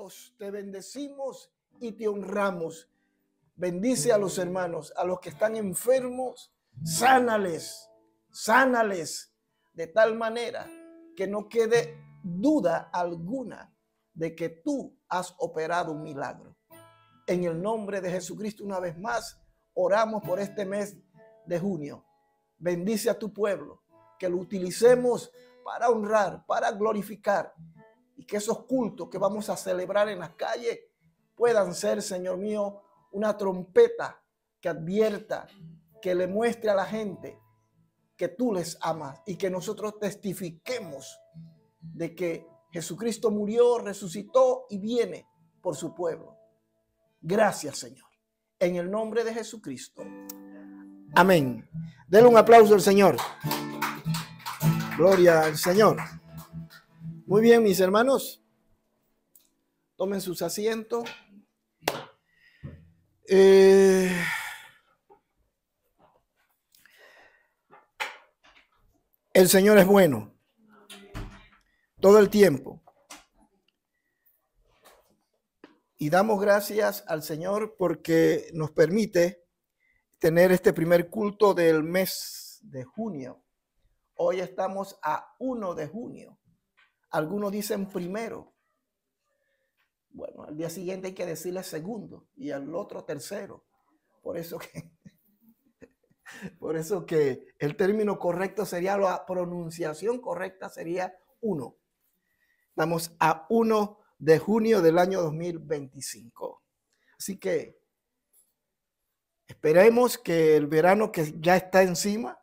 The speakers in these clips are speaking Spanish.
Dios, te bendecimos y te honramos. Bendice a los hermanos, a los que están enfermos, sánales, sánales de tal manera que no quede duda alguna de que tú has operado un milagro. En el nombre de Jesucristo, una vez más, oramos por este mes de junio. Bendice a tu pueblo, que lo utilicemos para honrar, para glorificar, y que esos cultos que vamos a celebrar en las calles puedan ser, Señor mío, una trompeta que advierta, que le muestre a la gente que tú les amas y que nosotros testifiquemos de que Jesucristo murió, resucitó y viene por su pueblo. Gracias, Señor. En el nombre de Jesucristo. Amén. Denle un aplauso al Señor. Gloria al Señor. Muy bien, mis hermanos. Tomen sus asientos. El Señor es bueno todo el tiempo. Y damos gracias al Señor porque nos permite tener este primer culto del mes de junio. Hoy estamos a 1 de junio. Algunos dicen primero. Bueno, al día siguiente hay que decirle segundo y al otro tercero. Por eso que el término correcto sería, la pronunciación correcta sería 1. Estamos a 1 de junio del año 2025. Así que esperemos que el verano que ya está encima,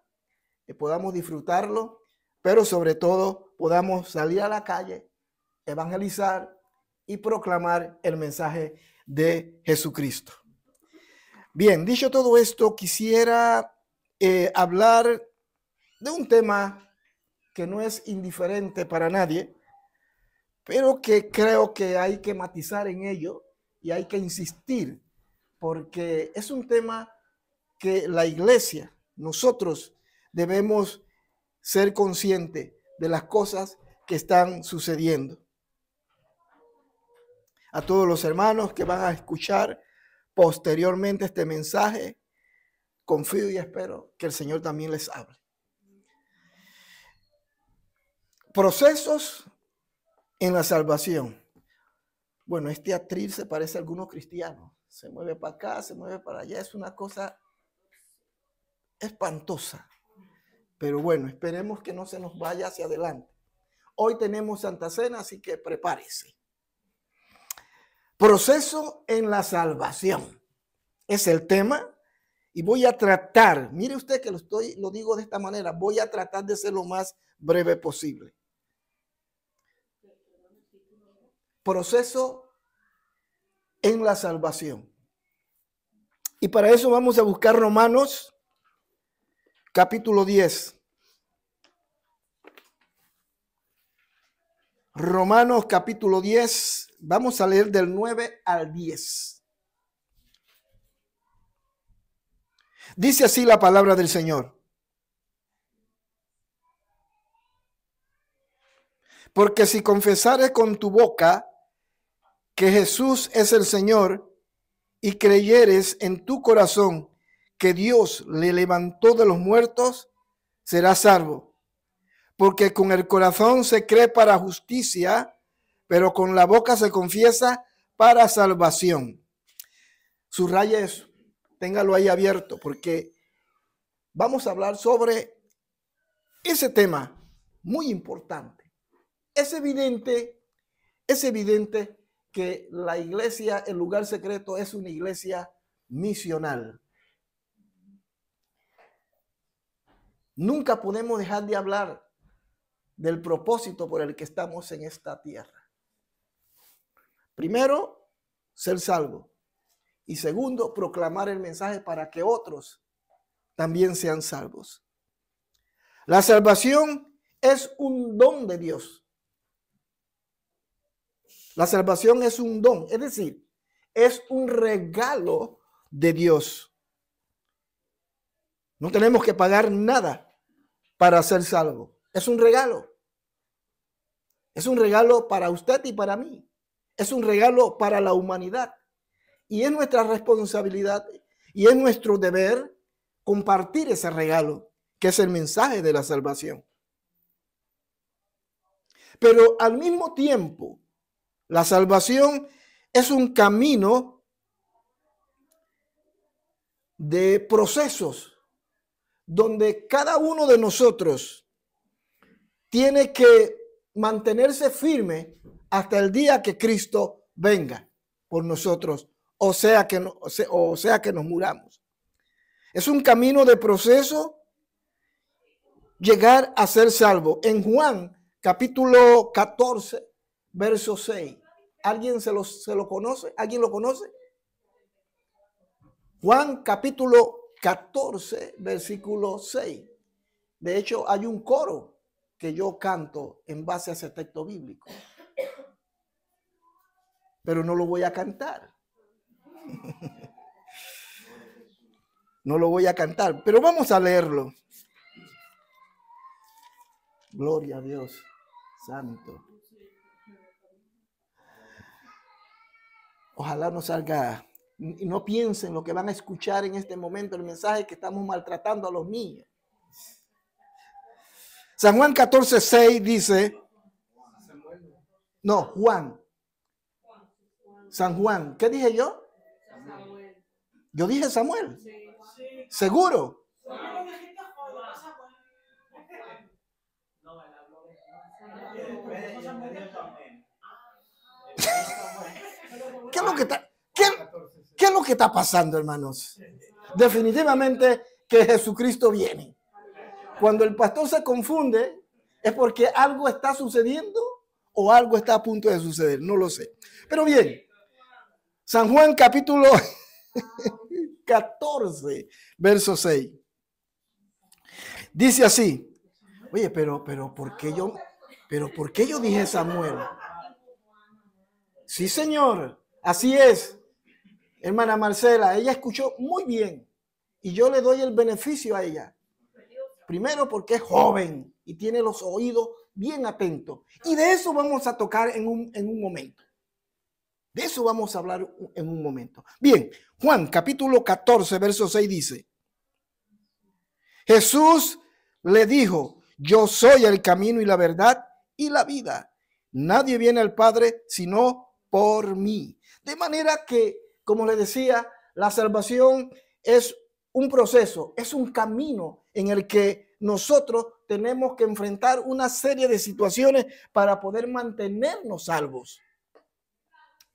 podamos disfrutarlo, pero sobre todo podamos salir a la calle, evangelizar y proclamar el mensaje de Jesucristo. Bien, dicho todo esto, quisiera hablar de un tema que no es indiferente para nadie, pero que creo que hay que matizar en ello y hay que insistir, porque es un tema que la iglesia, nosotros debemos ser conscientes de las cosas que están sucediendo. A todos los hermanos que van a escuchar posteriormente este mensaje, confío y espero que el Señor también les hable. Procesos en la salvación. Bueno, este atril se parece a algunos cristianos. Se mueve para acá, se mueve para allá. Es una cosa espantosa. Pero bueno, esperemos que no se nos vaya hacia adelante. Hoy tenemos Santa Cena, así que prepárese. Proceso en la salvación. Es el tema. Y voy a tratar, mire usted que lo digo de esta manera, voy a tratar de ser lo más breve posible. Proceso en la salvación. Y para eso vamos a buscar Romanos capítulo 10. Romanos capítulo 10, vamos a leer del 9 al 10. Dice así la palabra del Señor. Porque si confesares con tu boca que Jesús es el Señor y creyeres en tu corazón que Dios le levantó de los muertos, serás salvo. Porque con el corazón se cree para justicia, pero con la boca se confiesa para salvación. Subraya eso. Téngalo ahí abierto porque vamos a hablar sobre ese tema muy importante. Es evidente que la iglesia, el lugar secreto, es una iglesia misional. Nunca podemos dejar de hablar del propósito por el que estamos en esta tierra. Primero, ser salvo. Y segundo, proclamar el mensaje para que otros también sean salvos. La salvación es un don de Dios. La salvación es un don, es decir, es un regalo de Dios. No tenemos que pagar nada para ser salvos. Es un regalo. Es un regalo para usted y para mí. es un regalo para la humanidad. Y es nuestra responsabilidad y es nuestro deber compartir ese regalo, que es el mensaje de la salvación. Pero al mismo tiempo, la salvación es un camino de procesos donde cada uno de nosotros tiene que mantenerse firme hasta el día que Cristo venga por nosotros, o sea que nos muramos. Es un camino de proceso llegar a ser salvo. En Juan capítulo 14, verso 6. ¿Alguien se lo conoce? ¿Alguien lo conoce? Juan capítulo 14, versículo 6. De hecho, hay un coro que yo canto en base a ese texto bíblico. Pero no lo voy a cantar. No lo voy a cantar, pero vamos a leerlo. Gloria a Dios, santo. Ojalá no salga y no piensen lo que van a escuchar en este momento, el mensaje que estamos maltratando a los niños. San Juan 14:6 dice, no, Juan. San Juan, ¿qué dije yo? Yo dije Samuel. ¿Seguro? ¿Qué es lo que está pasando, hermanos? Definitivamente que Jesucristo viene. Cuando el pastor se confunde, es porque algo está sucediendo o algo está a punto de suceder. No lo sé. Pero bien, San Juan capítulo 14, verso 6. Dice así. Oye, pero ¿por qué yo dije Samuel? Sí, señor. Así es. Hermana Marcela, ella escuchó muy bien. Y yo le doy el beneficio a ella. Primero porque es joven y tiene los oídos bien atentos. Y de eso vamos a tocar en un momento. De eso vamos a hablar en un momento. Bien, Juan capítulo 14, verso 6 dice. Jesús le dijo, yo soy el camino y la verdad y la vida. Nadie viene al Padre sino por mí. De manera que, como le decía, la salvación es un proceso, es un camino en el que nosotros tenemos que enfrentar una serie de situaciones para poder mantenernos salvos.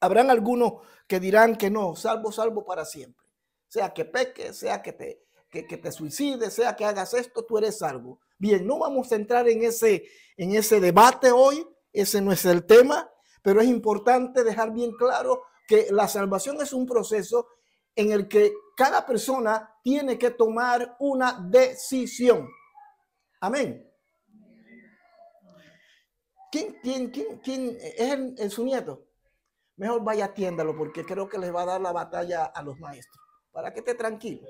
Habrán algunos que dirán que no, salvo para siempre. Sea que peques, sea que te suicides, sea que hagas esto, tú eres salvo. Bien, no vamos a entrar en ese debate hoy, ese no es el tema, pero es importante dejar bien claro que la salvación es un proceso en el que cada persona tiene que tomar una decisión. Amén. ¿Quién es su nieto? Mejor vaya, atiéndalo porque creo que les va a dar la batalla a los maestros. Para que esté tranquilo.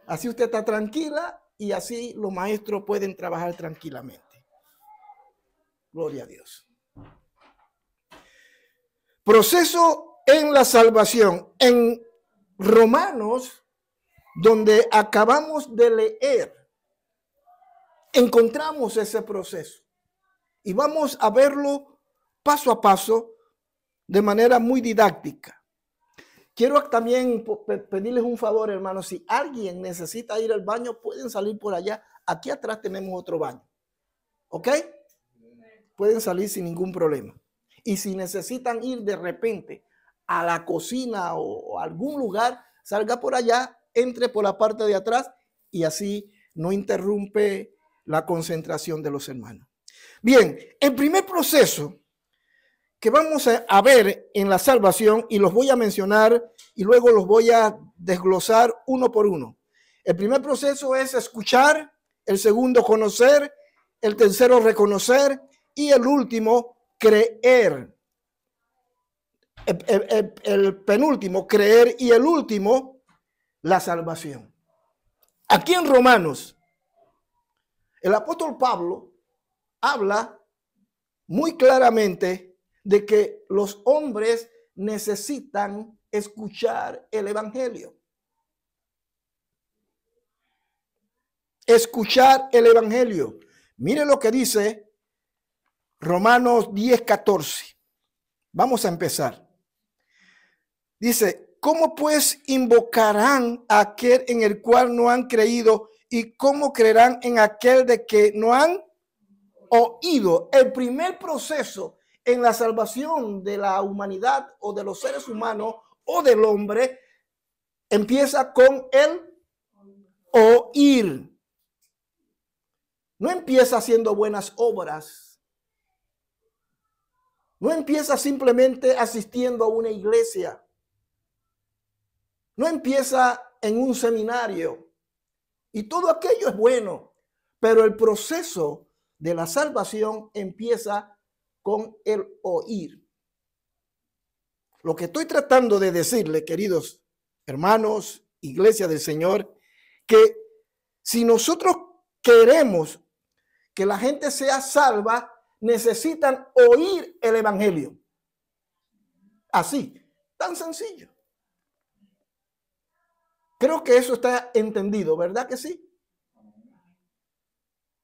Así usted está tranquila y así los maestros pueden trabajar tranquilamente. Gloria a Dios. Proceso en la salvación. En Romanos, donde acabamos de leer, encontramos ese proceso. Y vamos a verlo paso a paso de manera muy didáctica. Quiero también pedirles un favor, hermanos. Si alguien necesita ir al baño, pueden salir por allá. Aquí atrás tenemos otro baño. ¿Ok? Pueden salir sin ningún problema. Y si necesitan ir de repente a la cocina o a algún lugar, salga por allá, entre por la parte de atrás y así no interrumpe la concentración de los hermanos. Bien, el primer proceso que vamos a ver en la salvación, y los voy a mencionar y luego los voy a desglosar uno por uno. El primer proceso es escuchar, el segundo conocer, el tercero reconocer y el último creer. El penúltimo creer y el último la salvación. Aquí en Romanos, el apóstol Pablo habla muy claramente de que los hombres necesitan escuchar el evangelio. Escuchar el evangelio. Mire lo que dice Romanos 10:14. Vamos a empezar. Dice, ¿cómo pues invocarán a aquel en el cual no han creído? ¿Y cómo creerán en aquel de que no han oído? El primer proceso en la salvación de la humanidad o de los seres humanos o del hombre empieza con el oír. No empieza haciendo buenas obras. No empieza simplemente asistiendo a una iglesia. No empieza en un seminario. Y todo aquello es bueno. Pero el proceso de la salvación empieza con el oír. Lo que estoy tratando de decirle, queridos hermanos, iglesia del Señor, que si nosotros queremos que la gente sea salva, necesitan oír el evangelio. Así, tan sencillo. Creo que eso está entendido, ¿verdad que sí?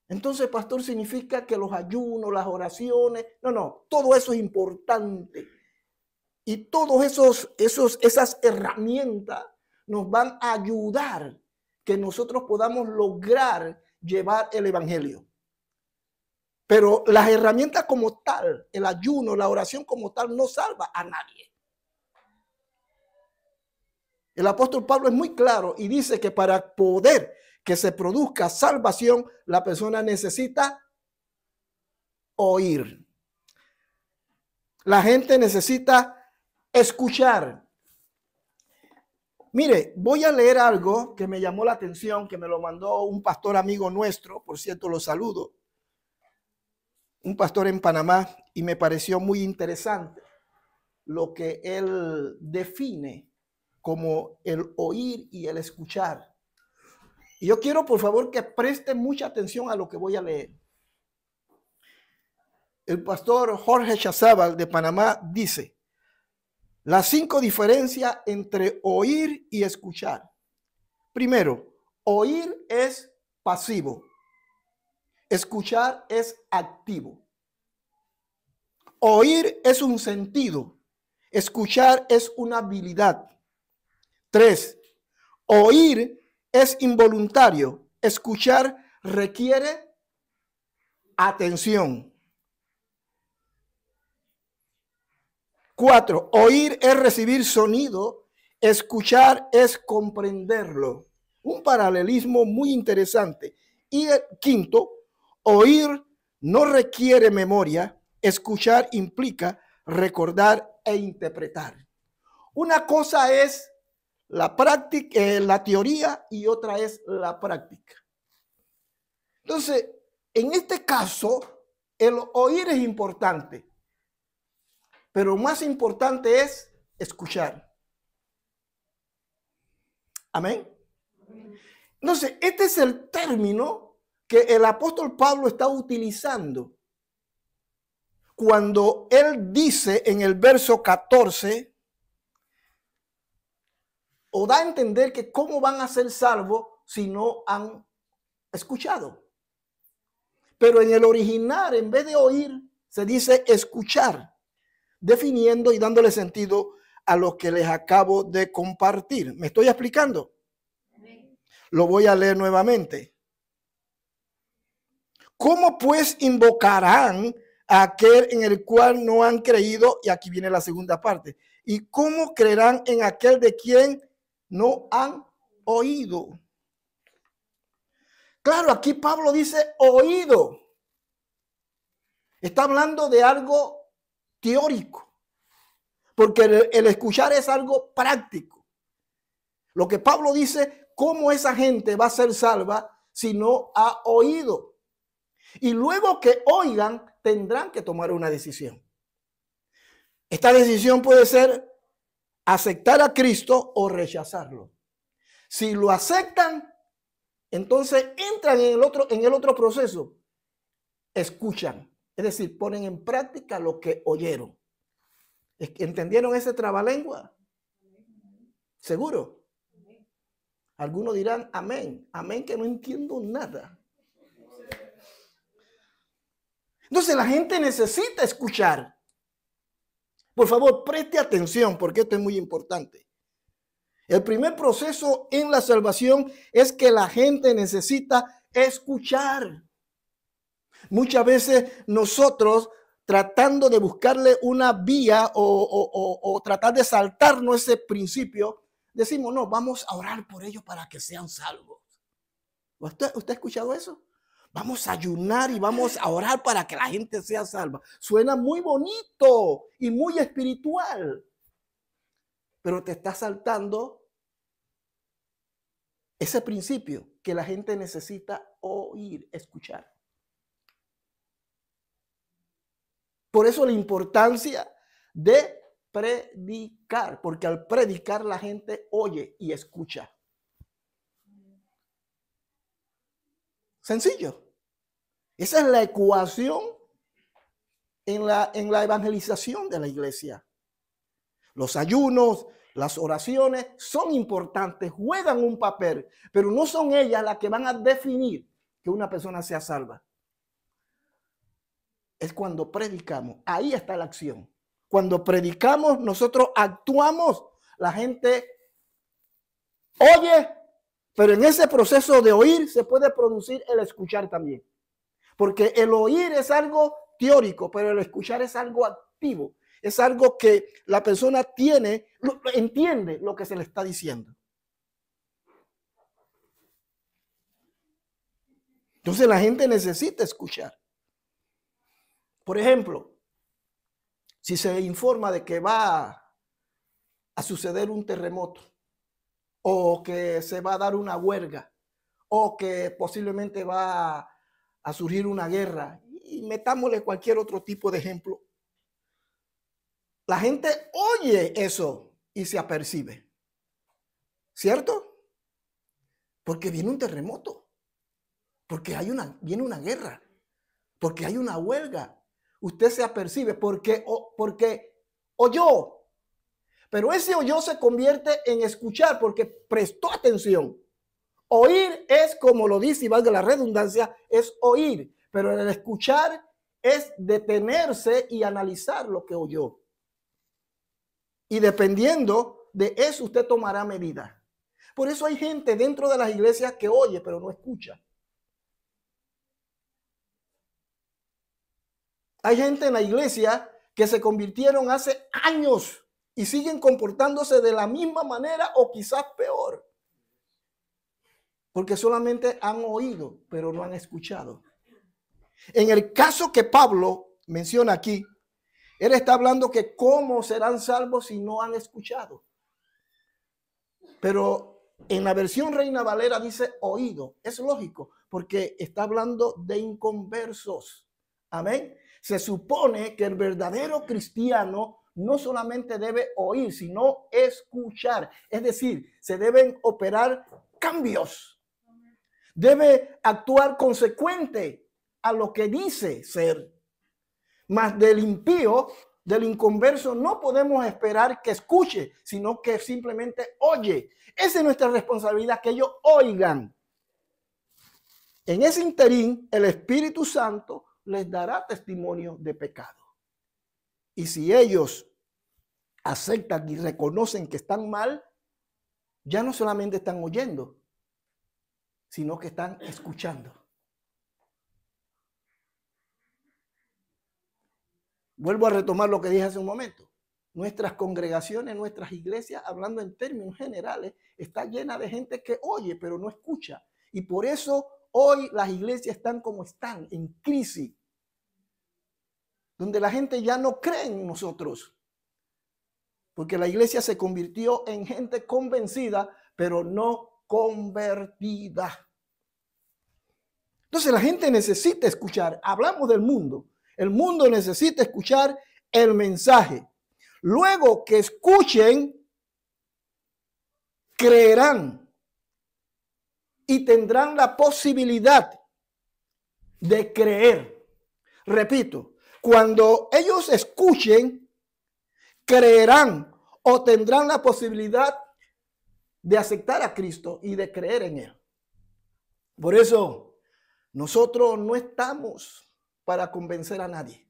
Entonces, pastor, significa que los ayunos, las oraciones, no, todo eso es importante. Y todas esas herramientas nos van a ayudar que nosotros podamos lograr llevar el evangelio. Pero las herramientas como tal, el ayuno, la oración como tal, no salva a nadie. El apóstol Pablo es muy claro y dice que para poder que se produzca salvación, la persona necesita oír. La gente necesita escuchar. Mire, voy a leer algo que me llamó la atención, que me lo mandó un pastor amigo nuestro, por cierto, lo saludo. Un pastor en Panamá, y me pareció muy interesante lo que él define como el oír y el escuchar. Y yo quiero, por favor, que presten mucha atención a lo que voy a leer. El pastor Jorge Chazabal de Panamá dice, las 5 diferencias entre oír y escuchar. Primero, oír es pasivo. Escuchar es activo. Oír es un sentido. Escuchar es una habilidad. 3. Oír es involuntario. Escuchar requiere atención. 4. Oír es recibir sonido. Escuchar es comprenderlo. Un paralelismo muy interesante. Y el 5. Oír no requiere memoria. Escuchar implica recordar e interpretar. Una cosa es la práctica, la teoría, y otra es la práctica. Entonces, en este caso, el oír es importante, pero más importante es escuchar. Amén. Entonces, este es el término que el apóstol Pablo está utilizando cuando él dice en el verso 14, o da a entender que cómo van a ser salvos si no han escuchado. Pero en el original, en vez de oír, se dice escuchar, definiendo y dándole sentido a lo que les acabo de compartir. ¿Me estoy explicando? Lo voy a leer nuevamente. ¿Cómo pues invocarán a aquel en el cual no han creído? Y aquí viene la segunda parte. ¿Y cómo creerán en aquel de quien no han oído? Claro, aquí Pablo dice oído. Está hablando de algo teórico, porque el escuchar es algo práctico. Lo que Pablo dice, ¿cómo esa gente va a ser salva si no ha oído? Y luego que oigan, tendrán que tomar una decisión. Esta decisión puede ser aceptar a Cristo o rechazarlo. Si lo aceptan, entonces entran en el otro proceso. Escuchan, es decir, ponen en práctica lo que oyeron. ¿Entendieron ese trabalengua? ¿Seguro? Algunos dirán amén. Amén, que no entiendo nada. Entonces la gente necesita escuchar. Por favor, preste atención porque esto es muy importante. El primer proceso en la salvación es que la gente necesita escuchar. Muchas veces nosotros, tratando de buscarle una vía o tratar de saltarnos ese principio, decimos, no, vamos a orar por ellos para que sean salvos. ¿Usted ha escuchado eso? Vamos a ayunar y vamos a orar para que la gente sea salva. Suena muy bonito y muy espiritual, pero te está saltando ese principio que la gente necesita oír, escuchar. Por eso la importancia de predicar, porque al predicar la gente oye y escucha. Sencillo. Esa es la ecuación en la evangelización de la iglesia. Los ayunos, las oraciones son importantes, juegan un papel, pero no son ellas las que van a definir que una persona sea salva. Es cuando predicamos. Ahí está la acción. Cuando predicamos, nosotros actuamos. La gente oye, pero en ese proceso de oír se puede producir el escuchar también. Porque el oír es algo teórico, pero el escuchar es algo activo. Es algo que la persona entiende lo que se le está diciendo. Entonces la gente necesita escuchar. Por ejemplo, si se informa de que va a suceder un terremoto, o que se va a dar una huelga, o que posiblemente va a surgir una guerra, y metámosle cualquier otro tipo de ejemplo, la gente oye eso y se apercibe, ¿cierto? Porque viene un terremoto, porque viene una guerra, porque hay una huelga. Usted se apercibe porque oyó. Pero ese oyó se convierte en escuchar porque prestó atención. Oír es, como lo dice, y valga la redundancia, es oír. Pero el escuchar es detenerse y analizar lo que oyó. Y dependiendo de eso usted tomará medidas. Por eso hay gente dentro de las iglesias que oye pero no escucha. Hay gente en la iglesia que se convirtieron hace años y siguen comportándose de la misma manera o quizás peor. Porque solamente han oído, pero no han escuchado. En el caso que Pablo menciona aquí, él está hablando que cómo serán salvos si no han escuchado. Pero en la versión Reina Valera dice oído. Es lógico, porque está hablando de inconversos. Amén. Se supone que el verdadero cristiano no solamente debe oír, sino escuchar. Es decir, se deben operar cambios. Debe actuar consecuente a lo que dice ser. Mas del impío, del inconverso, no podemos esperar que escuche, sino que simplemente oye. Esa es nuestra responsabilidad, que ellos oigan. En ese interín, el Espíritu Santo les dará testimonio de pecado. Y si ellos aceptan y reconocen que están mal, ya no solamente están oyendo, sino que están escuchando. Vuelvo a retomar lo que dije hace un momento. Nuestras congregaciones, nuestras iglesias, hablando en términos generales, está llena de gente que oye, pero no escucha. Y por eso hoy las iglesias están como están, en crisis, donde la gente ya no cree en nosotros. Porque la iglesia se convirtió en gente convencida, pero no convertida. Entonces la gente necesita escuchar. Hablamos del mundo. El mundo necesita escuchar el mensaje. Luego que escuchen, creerán y tendrán la posibilidad de creer. Repito, cuando ellos escuchen, creerán o tendrán la posibilidad de aceptar a Cristo y de creer en Él. Por eso, nosotros no estamos para convencer a nadie.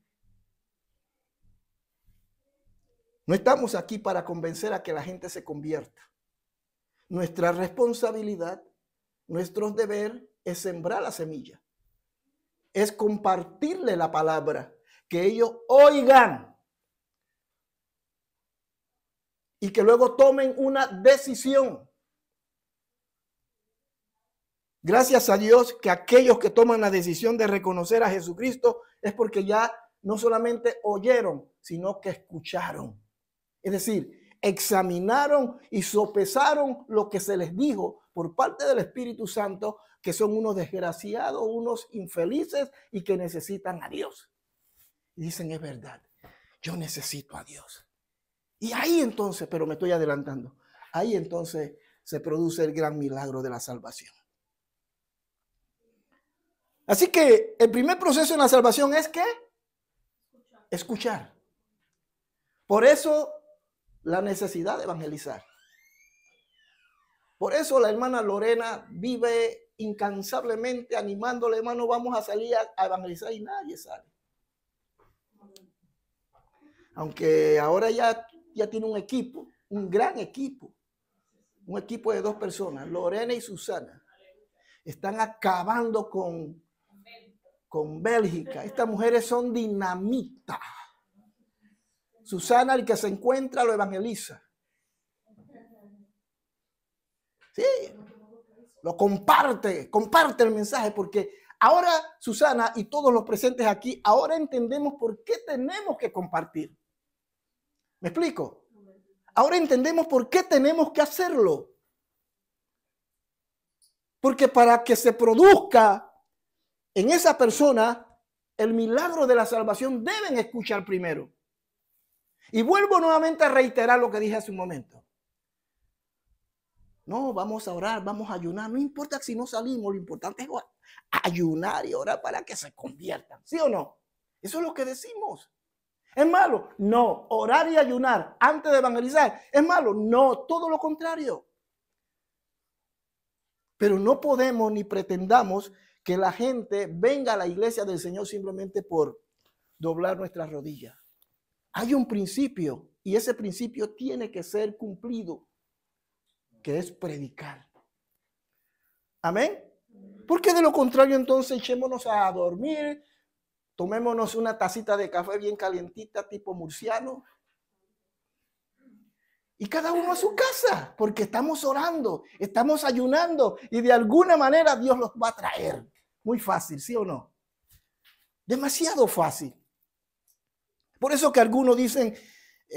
No estamos aquí para convencer a que la gente se convierta. Nuestra responsabilidad, nuestro deber es sembrar la semilla. Es compartirle la palabra, que ellos oigan y que luego tomen una decisión. Gracias a Dios que aquellos que toman la decisión de reconocer a Jesucristo es porque ya no solamente oyeron, sino que escucharon. Es decir, examinaron y sopesaron lo que se les dijo por parte del Espíritu Santo, que son unos desgraciados, unos infelices y que necesitan a Dios. Y dicen, es verdad, yo necesito a Dios. Y ahí entonces, pero me estoy adelantando, ahí entonces se produce el gran milagro de la salvación. Así que el primer proceso en la salvación es ¿qué? Escuchar. Por eso la necesidad de evangelizar. Por eso la hermana Lorena vive incansablemente animándole, hermano, vamos a salir a evangelizar, y nadie sale. Aunque ahora ya tiene un equipo, un gran equipo, un equipo de 2 personas, Lorena y Susana. Están acabando con Bélgica. Estas mujeres son dinamita. Susana, el que se encuentra, lo evangeliza. Sí, lo comparte el mensaje, porque ahora Susana y todos los presentes aquí, ahora entendemos por qué tenemos que compartir. ¿Me explico? Ahora entendemos por qué tenemos que hacerlo. Porque para que se produzca en esa persona el milagro de la salvación, deben escuchar primero. Y vuelvo nuevamente a reiterar lo que dije hace un momento. No, vamos a orar, vamos a ayunar. No importa si no salimos, lo importante es ayunar y orar para que se conviertan. ¿Sí o no? Eso es lo que decimos. ¿Es malo? No. Orar y ayunar antes de evangelizar, ¿es malo? No, todo lo contrario. Pero no podemos ni pretendamos que la gente venga a la iglesia del Señor simplemente por doblar nuestras rodillas. Hay un principio y ese principio tiene que ser cumplido, que es predicar. Amén. Porque de lo contrario entonces echémonos a dormir, tomémonos una tacita de café bien calientita tipo murciano y cada uno a su casa, porque estamos orando, estamos ayunando y de alguna manera Dios los va a traer. Muy fácil, ¿sí o no? Demasiado fácil. Por eso que algunos dicen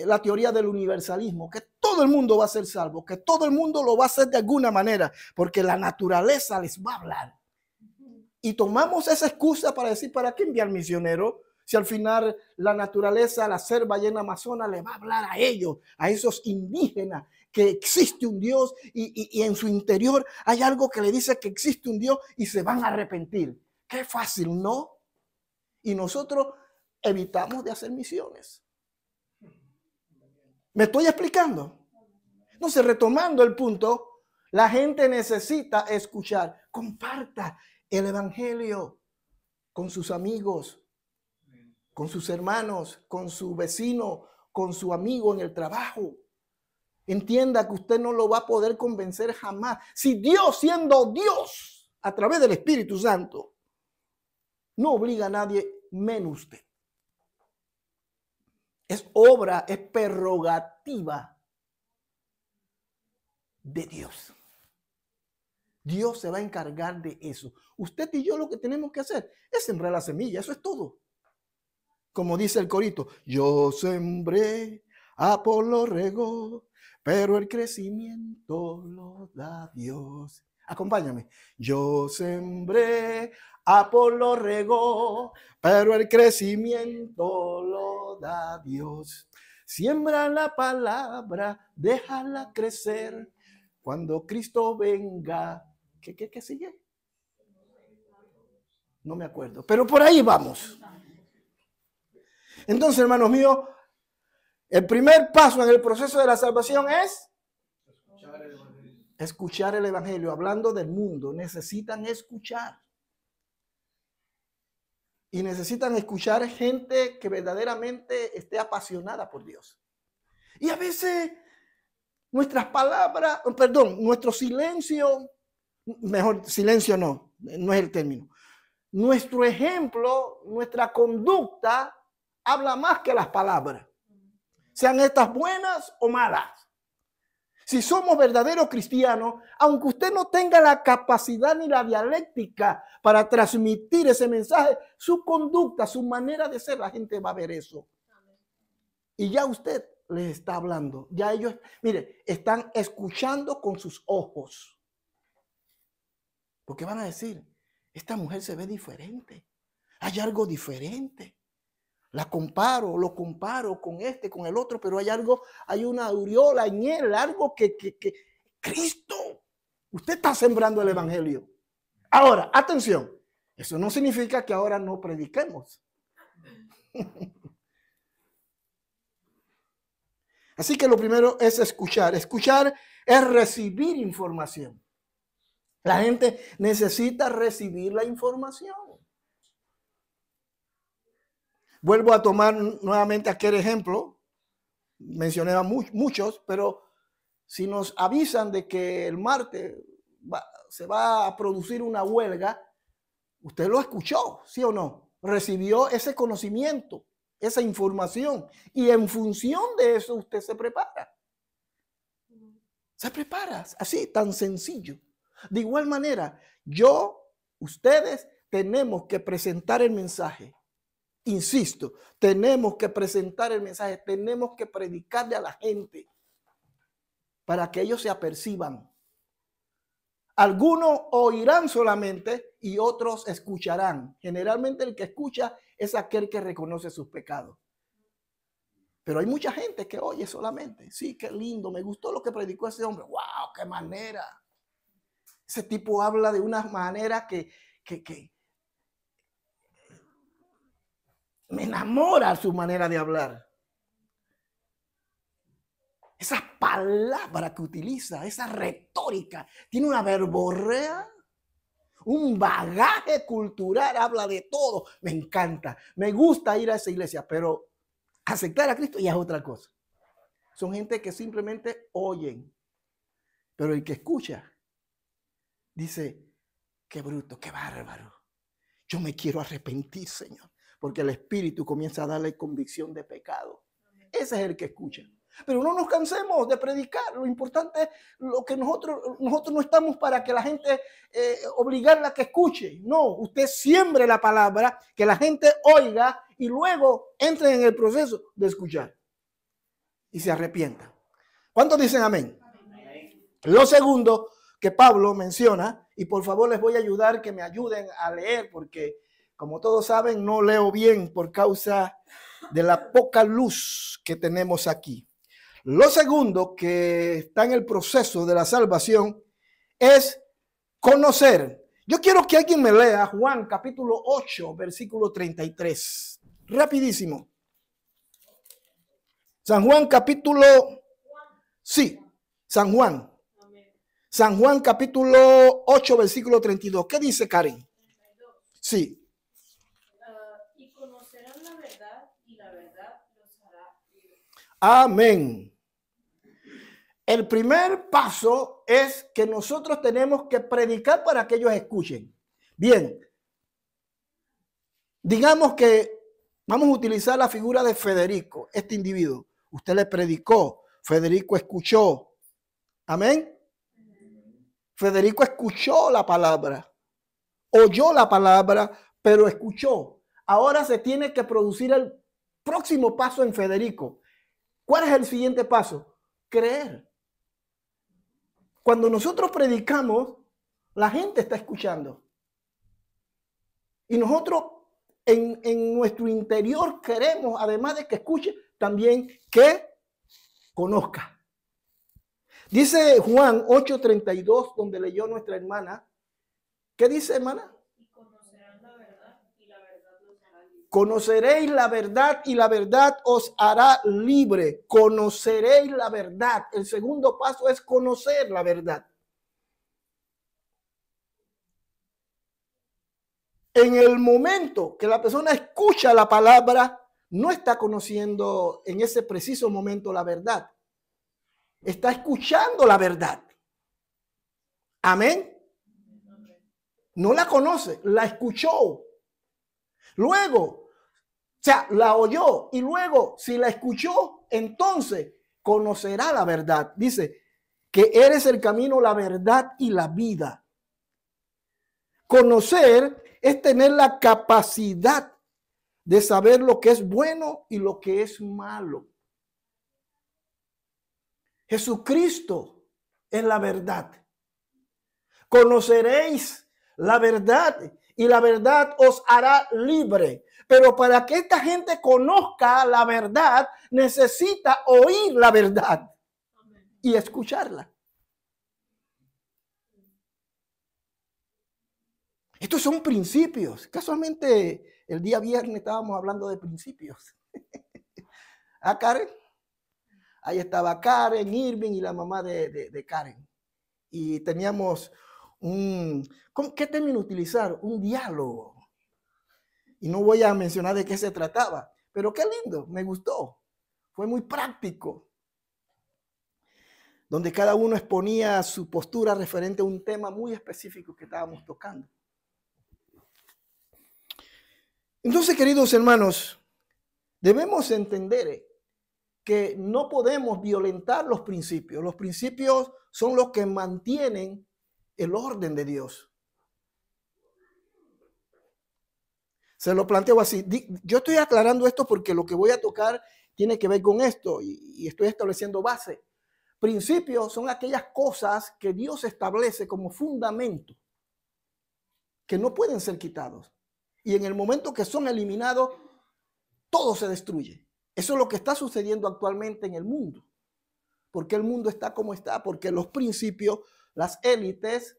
la teoría del universalismo, que todo el mundo va a ser salvo, que todo el mundo lo va a hacer de alguna manera, porque la naturaleza les va a hablar. Y tomamos esa excusa para decir, ¿para qué enviar misioneros? Si al final la naturaleza, la selva llena amazona, le va a hablar a ellos, a esos indígenas, que existe un Dios y en su interior hay algo que le dice que existe un Dios y se van a arrepentir. Qué fácil, ¿no? Y nosotros evitamos de hacer misiones. ¿Me estoy explicando? Entonces, retomando el punto, la gente necesita escuchar. Comparta el evangelio con sus amigos, con sus hermanos, con su vecino, con su amigo en el trabajo. Entienda que usted no lo va a poder convencer jamás. Si Dios, siendo Dios, a través del Espíritu Santo, no obliga a nadie menos usted. Es obra, es prerrogativa de Dios. Dios se va a encargar de eso. Usted y yo lo que tenemos que hacer es sembrar la semilla, eso es todo. Como dice el corito, yo sembré, Apolo regó, pero el crecimiento lo da Dios. Acompáñame. Yo sembré, Apolo regó, pero el crecimiento lo da Dios. Siembra la palabra, déjala crecer. Cuando Cristo venga, ¿qué sigue? No me acuerdo, pero por ahí vamos. Entonces, hermanos míos, El primer paso en el proceso de la salvación es escuchar el evangelio. Hablando del mundo, necesitan escuchar. Y necesitan escuchar gente que verdaderamente esté apasionada por Dios. Y a veces nuestras palabras, perdón, nuestro silencio, mejor silencio no es el término. Nuestro ejemplo, nuestra conducta habla más que las palabras. Sean estas buenas o malas. Si somos verdaderos cristianos, aunque usted no tenga la capacidad ni la dialéctica para transmitir ese mensaje, su conducta, su manera de ser, la gente va a ver eso. Y ya usted les está hablando. Ya ellos, mire, están escuchando con sus ojos. Porque van a decir, esta mujer se ve diferente. Hay algo diferente. Lo comparo con este, con el otro, pero hay algo, hay una aureola en él, algo que Cristo, usted está sembrando el evangelio. Ahora, atención, eso no significa que ahora no prediquemos. Así que lo primero es escuchar. Escuchar es recibir información. La gente necesita recibir la información. Vuelvo a tomar nuevamente aquel ejemplo. Mencioné a muchos, pero si nos avisan de que el martes se va a producir una huelga, usted lo escuchó, ¿sí o no? Recibió ese conocimiento, esa información, y en función de eso usted se prepara. Se prepara, así, tan sencillo. De igual manera, ustedes tenemos que presentar el mensaje. Insisto, tenemos que presentar el mensaje, tenemos que predicarle a la gente para que ellos se aperciban. Algunos oirán solamente y otros escucharán. Generalmente el que escucha es aquel que reconoce sus pecados. Pero hay mucha gente que oye solamente. Sí, qué lindo, me gustó lo que predicó ese hombre. ¡Wow! ¡Qué manera! Ese tipo habla de una manera que me enamora su manera de hablar. Esas palabras que utiliza, esa retórica, tiene una verborrea, un bagaje cultural, habla de todo. Me encanta, me gusta ir a esa iglesia, pero aceptar a Cristo ya es otra cosa. Son gente que simplemente oyen, pero el que escucha dice, qué bruto, qué bárbaro. Yo me quiero arrepentir, Señor. Porque el Espíritu comienza a darle convicción de pecado. Ese es el que escucha. Pero no nos cansemos de predicar. Lo importante es lo que nosotros no estamos para que la gente obligarla a que escuche. No, usted siembre la palabra, que la gente oiga y luego entre en el proceso de escuchar. Y se arrepienta. ¿Cuántos dicen amén? Amén. Lo segundo que Pablo menciona, y por favor les voy a ayudar que me ayuden a leer porque como todos saben, no leo bien por causa de la poca luz que tenemos aquí. Lo segundo que está en el proceso de la salvación es conocer. Yo quiero que alguien me lea Juan capítulo 8, versículo 33. Rapidísimo. San Juan capítulo... Sí, San Juan. San Juan capítulo 8, versículo 32. ¿Qué dice Karen? Sí. Amén. El primer paso es que nosotros tenemos que predicar para que ellos escuchen. Bien, digamos que vamos a utilizar la figura de Federico, este individuo. Usted le predicó, Federico escuchó. Amén. Federico escuchó la palabra, oyó la palabra, pero escuchó. Ahora se tiene que producir el próximo paso en Federico. ¿Cuál es el siguiente paso? Creer. Cuando nosotros predicamos, la gente está escuchando. Y nosotros en nuestro interior queremos, además de que escuche, también que conozca. Dice Juan 8:32, donde leyó nuestra hermana. ¿Qué dice, hermana? Y conocerán la verdad y la verdad los hará libres. conoceréis la verdad y la verdad os hará libre. Conoceréis la verdad. El segundo paso es conocer la verdad. En el momento que la persona escucha la palabra, no está conociendo en ese preciso momento la verdad. Está escuchando la verdad. Amén. No la conoce, la escuchó. Luego, o sea, la oyó y luego, si la escuchó, entonces conocerá la verdad. Dice que eres el camino, la verdad y la vida. Conocer es tener la capacidad de saber lo que es bueno y lo que es malo. Jesucristo es la verdad. Conoceréis la verdad y la verdad os hará libre. Pero para que esta gente conozca la verdad, necesita oír la verdad y escucharla. Estos son principios. Casualmente, el día viernes estábamos hablando de principios. ¿Ah, Karen? Ahí estaba Karen, Irving y la mamá de Karen. Y teníamos ¿qué término utilizar? Un diálogo. Y no voy a mencionar de qué se trataba, pero qué lindo, me gustó. Fue muy práctico. Donde cada uno exponía su postura referente a un tema muy específico que estábamos tocando. Entonces, queridos hermanos, debemos entender que no podemos violentar los principios. Los principios son los que mantienen el orden de Dios. Se lo planteo así. Yo estoy aclarando esto porque lo que voy a tocar tiene que ver con esto y estoy estableciendo base. Principios son aquellas cosas que Dios establece como fundamento, que no pueden ser quitados. Y en el momento que son eliminados, todo se destruye. Eso es lo que está sucediendo actualmente en el mundo. ¿Por qué el mundo está como está? Porque los principios, las élites,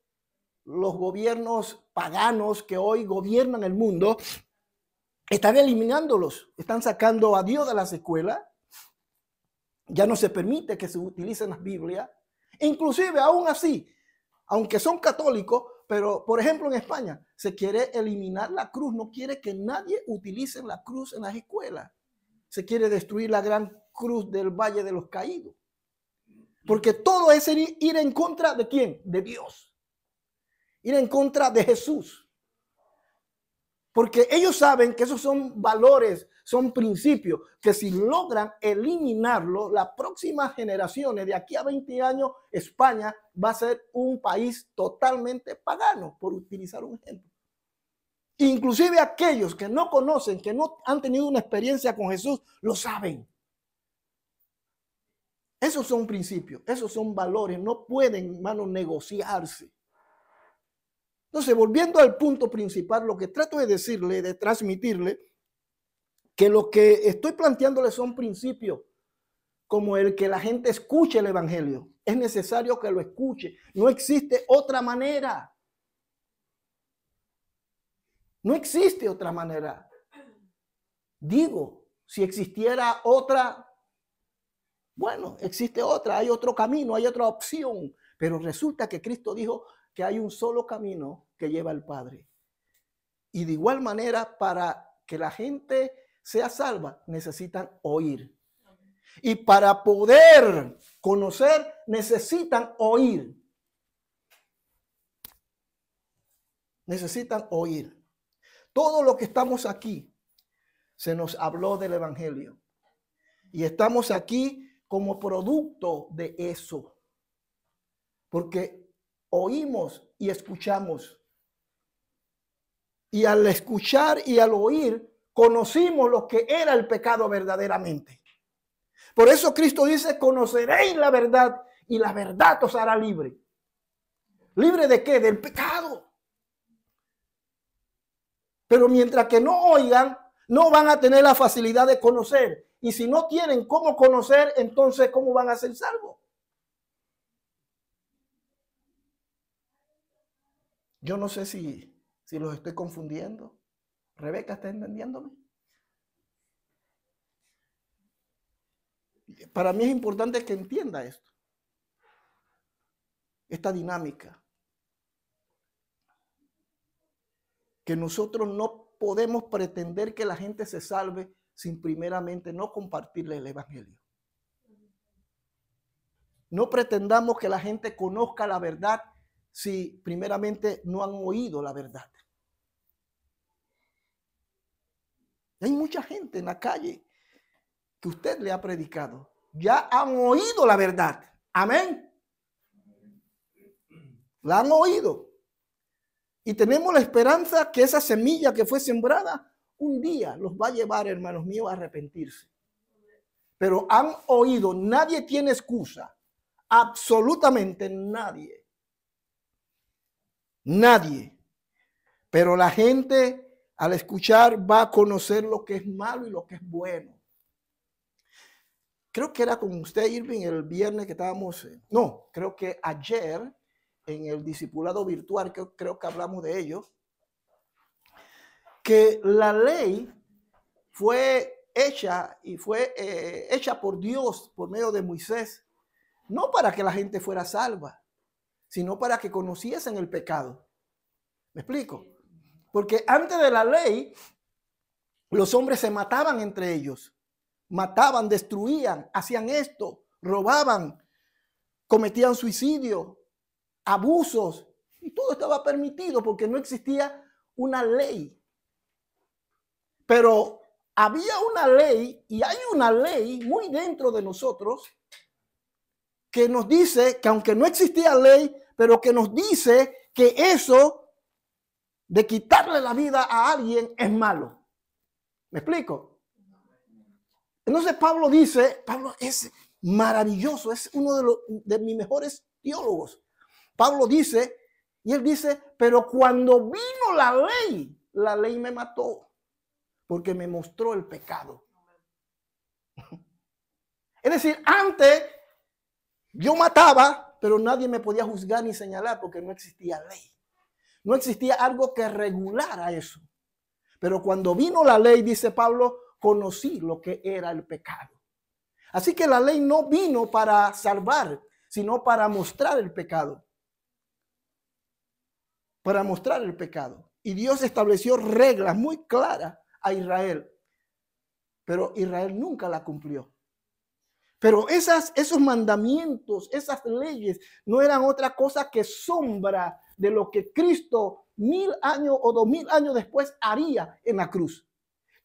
los gobiernos paganos que hoy gobiernan el mundo, están eliminándolos. Están sacando a Dios de las escuelas. Ya no se permite que se utilicen las Biblias. Inclusive, aún así, aunque son católicos, pero por ejemplo en España se quiere eliminar la cruz. No quiere que nadie utilice la cruz en las escuelas. Se quiere destruir la gran cruz del Valle de los Caídos. Porque todo es ir en contra de ¿quién? De Dios. Ir en contra de Jesús. Porque ellos saben que esos son valores, son principios, que si logran eliminarlos, las próximas generaciones, de aquí a 20 años, España va a ser un país totalmente pagano, por utilizar un ejemplo. Inclusive aquellos que no conocen, que no han tenido una experiencia con Jesús, lo saben. Esos son principios, esos son valores, no pueden, hermano, negociarse. Entonces, volviendo al punto principal, lo que trato de decirle, de transmitirle, que lo que estoy planteándole son principios, como el que la gente escuche el evangelio. Es necesario que lo escuche. No existe otra manera. No existe otra manera. Digo, si existiera otra, bueno, existe otra, hay otro camino, hay otra opción. Pero resulta que Cristo dijo que hay un solo camino que lleva al Padre. Y de igual manera, para que la gente sea salva, necesitan oír. Y para poder conocer, necesitan oír. Necesitan oír. Todo lo que estamos aquí, se nos habló del evangelio. Y estamos aquí como producto de eso. Porque oímos y escuchamos. Y al escuchar y al oír, conocimos lo que era el pecado verdaderamente. Por eso Cristo dice, conoceréis la verdad y la verdad os hará libre. ¿Libre de qué? Del pecado. Pero mientras que no oigan, no van a tener la facilidad de conocer. Y si no tienen cómo conocer, entonces ¿cómo van a ser salvos? Yo no sé si los estoy confundiendo. ¿Rebeca está entendiéndome? Para mí es importante que entienda esto, esta dinámica. Que nosotros no podemos pretender que la gente se salve sin primeramente no compartirle el evangelio. No pretendamos que la gente conozca la verdad si primeramente no han oído la verdad. Hay mucha gente en la calle que usted le ha predicado. Ya han oído la verdad. Amén. La han oído. Y tenemos la esperanza que esa semilla que fue sembrada un día los va a llevar, hermanos míos, a arrepentirse. Pero han oído, nadie tiene excusa. Absolutamente nadie. Nadie. Pero la gente al escuchar va a conocer lo que es malo y lo que es bueno. Creo que era con usted, Irving, el viernes que estábamos, no, creo que ayer en el discipulado virtual, que creo que hablamos de ello, que la ley fue hecha y fue hecha por Dios por medio de Moisés, no para que la gente fuera salva, sino para que conociesen el pecado. ¿Me explico? Porque antes de la ley, los hombres se mataban entre ellos. Mataban, destruían, hacían esto, robaban, cometían suicidio, abusos, y todo estaba permitido porque no existía una ley. Pero había una ley y hay una ley muy dentro de nosotros que nos dice que aunque no existía ley, pero que nos dice que eso de quitarle la vida a alguien es malo. ¿Me explico? Entonces Pablo dice, Pablo es maravilloso, es uno de mis mejores teólogos. Pablo dice, y él dice, pero cuando vino la ley me mató porque me mostró el pecado. Es decir, antes yo mataba, pero nadie me podía juzgar ni señalar porque no existía ley. No existía algo que regulara eso. Pero cuando vino la ley, dice Pablo, conocí lo que era el pecado. Así que la ley no vino para salvar, sino para mostrar el pecado. Para mostrar el pecado. Y Dios estableció reglas muy claras a Israel. Pero Israel nunca la cumplió. Pero esos mandamientos, esas leyes, no eran otra cosa que sombra de lo que Cristo 1000 años o 2000 años después haría en la cruz.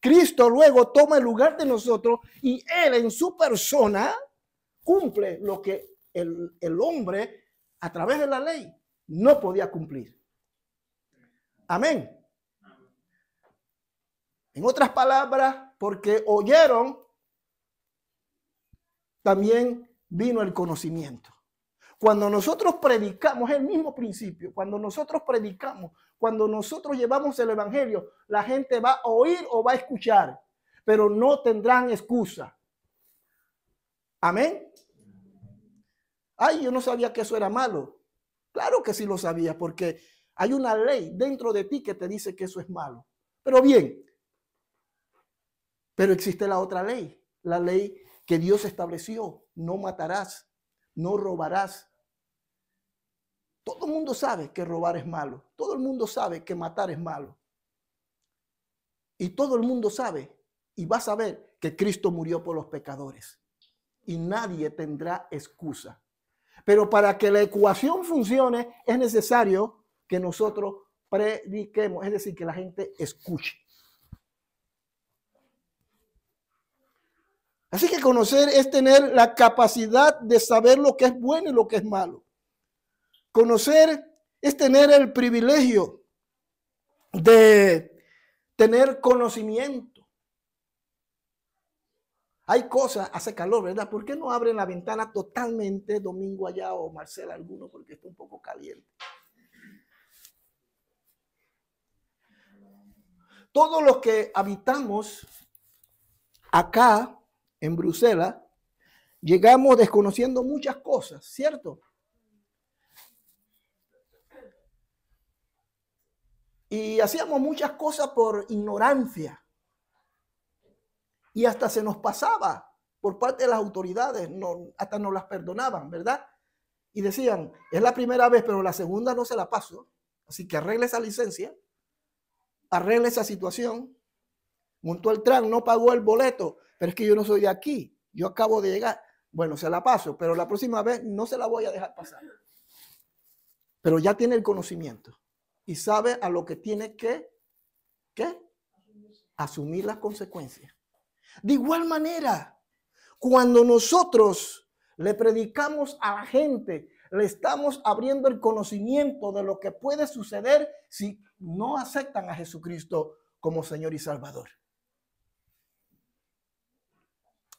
Cristo luego toma el lugar de nosotros y Él en su persona cumple lo que el hombre a través de la ley no podía cumplir. Amén. En otras palabras, porque oyeron, también vino el conocimiento. Cuando nosotros predicamos, es el mismo principio. Cuando nosotros predicamos, cuando nosotros llevamos el evangelio, la gente va a oír o va a escuchar, pero no tendrán excusa. Amén. Ay, yo no sabía que eso era malo. Claro que sí lo sabía, porque hay una ley dentro de ti que te dice que eso es malo. Pero bien, pero existe la otra ley, la ley que Dios estableció: no matarás, no robarás. Todo el mundo sabe que robar es malo. Todo el mundo sabe que matar es malo. Y todo el mundo sabe y va a saber que Cristo murió por los pecadores. Y nadie tendrá excusa. Pero para que la ecuación funcione es necesario que nosotros prediquemos, es decir, que la gente escuche. Así que conocer es tener la capacidad de saber lo que es bueno y lo que es malo. Conocer es tener el privilegio de tener conocimiento. Hay cosas, hace calor, ¿verdad? ¿Por qué no abren la ventana totalmente domingo allá o Marcela alguno? Porque está un poco caliente. Todos los que habitamos acá en Bruselas, llegamos desconociendo muchas cosas, ¿cierto? Y hacíamos muchas cosas por ignorancia. Y hasta se nos pasaba por parte de las autoridades, no, hasta nos las perdonaban, ¿verdad? Y decían, es la primera vez, pero la segunda no se la paso. Así que arregle esa licencia, arregle esa situación. Montó el tren, no pagó el boleto, pero es que yo no soy de aquí, yo acabo de llegar. Bueno, se la paso, pero la próxima vez no se la voy a dejar pasar. Pero ya tiene el conocimiento y sabe a lo que tiene que asumir las consecuencias. De igual manera, cuando nosotros le predicamos a la gente, le estamos abriendo el conocimiento de lo que puede suceder si no aceptan a Jesucristo como Señor y Salvador.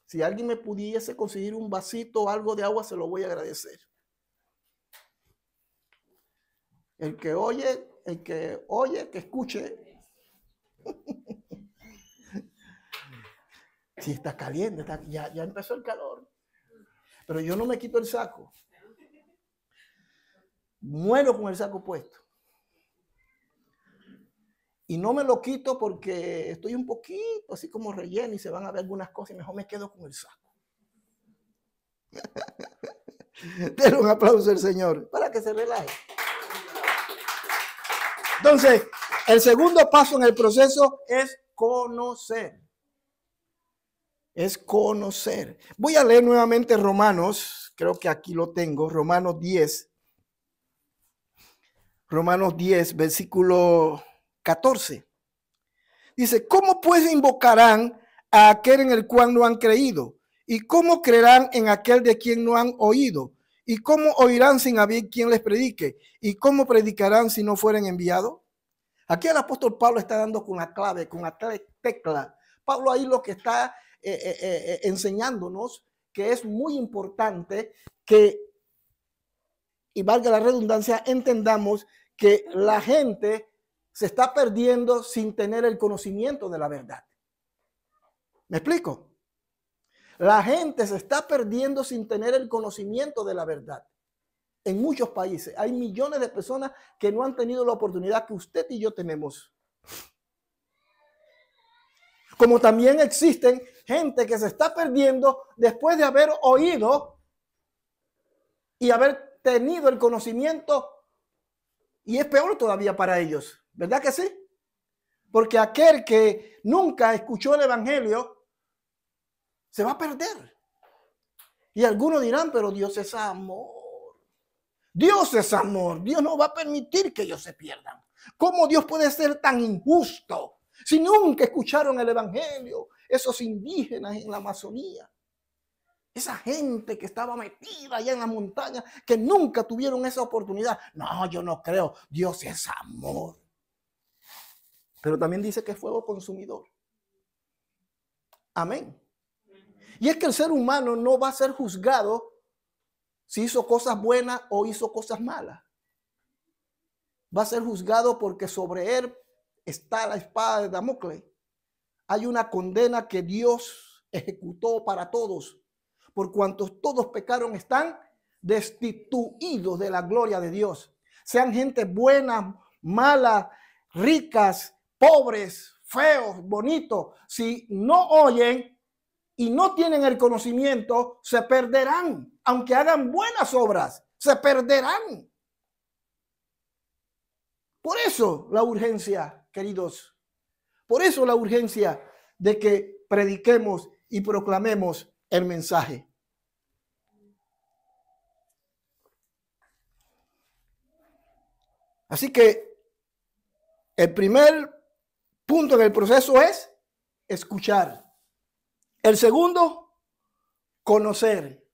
Si alguien me pudiese conseguir un vasito o algo de agua, se lo voy a agradecer. El que oye, que escuche. Si está caliente, ya empezó el calor. Pero yo no me quito el saco. Muero con el saco puesto. Y no me lo quito porque estoy un poquito así como relleno y se van a ver algunas cosas y mejor me quedo con el saco. Denle un aplauso al Señor para que se relaje. Entonces, el segundo paso en el proceso es conocer. Es conocer. Voy a leer nuevamente Romanos, creo que aquí lo tengo, Romanos 10. Romanos 10, versículo 14. Dice, ¿cómo pues invocarán a aquel en el cual no han creído? ¿Y cómo creerán en aquel de quien no han oído? ¿Y cómo oirán sin haber quien les predique? ¿Y cómo predicarán si no fueren enviados? Aquí el apóstol Pablo está dando con la clave, con la tecla. Pablo ahí lo que está enseñándonos que es muy importante que, y valga la redundancia, entendamos que la gente se está perdiendo sin tener el conocimiento de la verdad. ¿Me explico? La gente se está perdiendo sin tener el conocimiento de la verdad. En muchos países hay millones de personas que no han tenido la oportunidad que usted y yo tenemos. Como también existen gente que se está perdiendo después de haber oído y haber tenido el conocimiento, y es peor todavía para ellos, ¿verdad que sí? Porque aquel que nunca escuchó el evangelio se va a perder. Y algunos dirán, pero Dios es amor. Dios es amor. Dios no va a permitir que ellos se pierdan. ¿Cómo Dios puede ser tan injusto si nunca escucharon el evangelio? Esos indígenas en la Amazonía, esa gente que estaba metida allá en la montaña, que nunca tuvieron esa oportunidad. No, yo no creo. Dios es amor. Pero también dice que es fuego consumidor. Amén. Y es que el ser humano no va a ser juzgado si hizo cosas buenas o hizo cosas malas. Va a ser juzgado porque sobre él está la espada de Damocles. Hay una condena que Dios ejecutó para todos. Por cuantos todos pecaron, están destituidos de la gloria de Dios. Sean gente buena, mala, ricas, pobres, feos, bonitos. Si no oyen y no tienen el conocimiento, se perderán. Aunque hagan buenas obras, se perderán. Por eso la urgencia, queridos. Por eso la urgencia de que prediquemos y proclamemos el mensaje. Así que el primer punto en el proceso es escuchar. El segundo, conocer.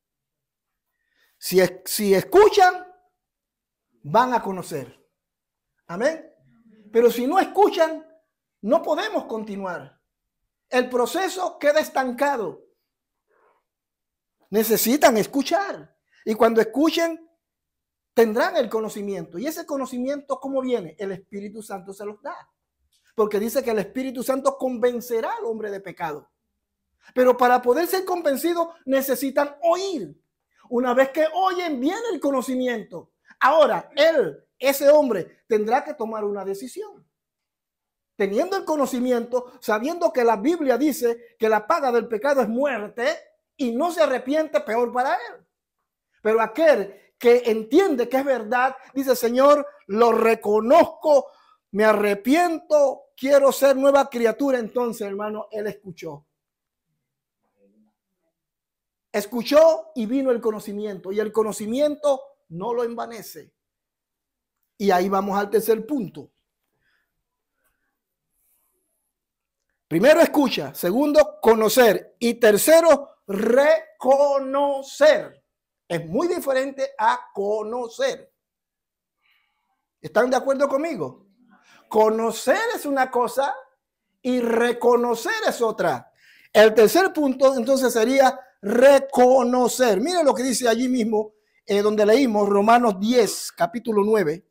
Si escuchan, van a conocer. Amén. Pero si no escuchan, no podemos continuar. El proceso queda estancado. Necesitan escuchar. Y cuando escuchen, tendrán el conocimiento. ¿Y ese conocimiento cómo viene? El Espíritu Santo se los da. Porque dice que el Espíritu Santo convencerá al hombre de pecado. Pero para poder ser convencido necesitan oír. Una vez que oyen, viene el conocimiento. Ahora, ese hombre, tendrá que tomar una decisión. Teniendo el conocimiento, sabiendo que la Biblia dice que la paga del pecado es muerte, y no se arrepiente, peor para él. Pero aquel que entiende que es verdad, dice, Señor, lo reconozco, me arrepiento, quiero ser nueva criatura. Entonces, hermano, él escuchó. Escuchó y vino el conocimiento. Y el conocimiento no lo envanece. Y ahí vamos al tercer punto. Primero, escucha. Segundo, conocer. Y tercero, reconocer. Es muy diferente a conocer. ¿Están de acuerdo conmigo? Conocer es una cosa y reconocer es otra. El tercer punto entonces sería reconocer. Miren lo que dice allí mismo, donde leímos Romanos 10, capítulo 9,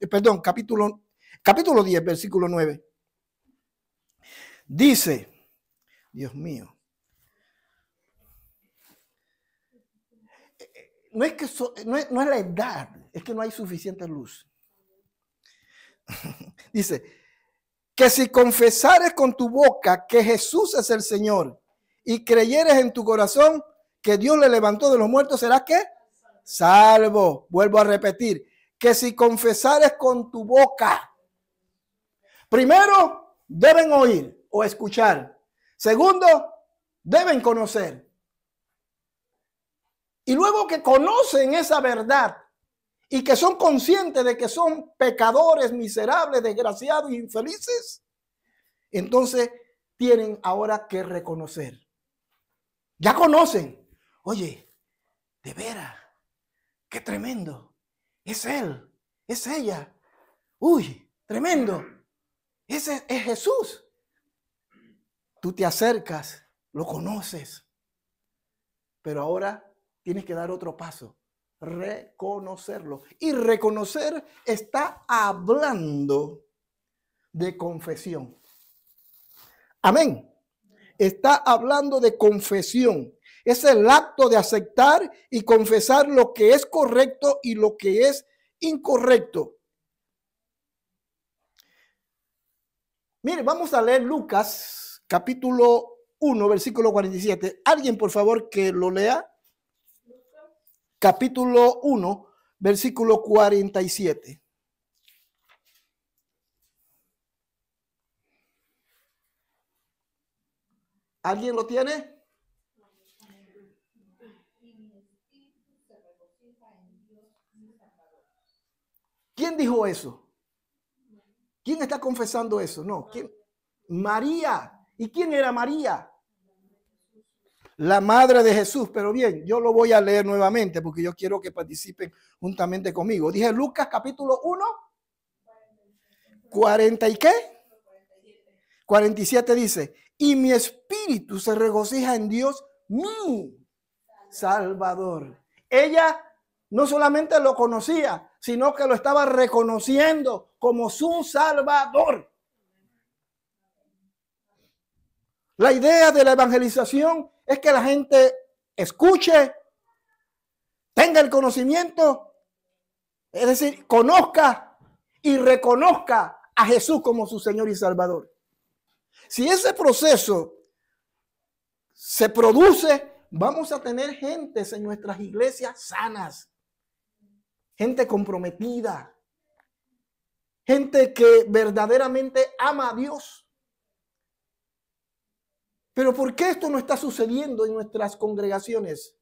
capítulo 10, versículo 9. Dice, Dios mío, no es la edad, es que no hay suficiente luz. Dice, que si confesares con tu boca que Jesús es el Señor y creyeres en tu corazón que Dios le levantó de los muertos, serás ¿qué? Salvo. Vuelvo a repetir, que si confesares con tu boca, primero deben oír o escuchar. Segundo, deben conocer. Y luego que conocen esa verdad y que son conscientes de que son pecadores, miserables, desgraciados e infelices, entonces tienen ahora que reconocer. Ya conocen. Oye, de veras, qué tremendo. Es él, es ella. Uy, tremendo. Ese es Jesús. Tú te acercas, lo conoces. Pero ahora tienes que dar otro paso. Reconocerlo. Y reconocer está hablando de confesión. Amén. Está hablando de confesión. Es el acto de aceptar y confesar lo que es correcto y lo que es incorrecto. Mire, vamos a leer Lucas, capítulo 1, versículo 47. Alguien, por favor, que lo lea. Capítulo 1, versículo 47. ¿Alguien lo tiene? ¿Quién dijo eso? ¿Quién está confesando eso? No, ¿quién? María. ¿Y quién era María? La madre de Jesús. Pero bien, yo lo voy a leer nuevamente porque yo quiero que participen juntamente conmigo. Dije Lucas capítulo 1, 40 y qué? 47 dice, y mi espíritu se regocija en Dios, mi Salvador. Ella no solamente lo conocía, sino que lo estaba reconociendo como su Salvador. La idea de la evangelización es que la gente escuche, tenga el conocimiento, es decir, conozca y reconozca a Jesús como su Señor y Salvador. Si ese proceso se produce, vamos a tener gentes en nuestras iglesias sanas, gente comprometida, gente que verdaderamente ama a Dios. Pero ¿por qué esto no está sucediendo en nuestras congregaciones?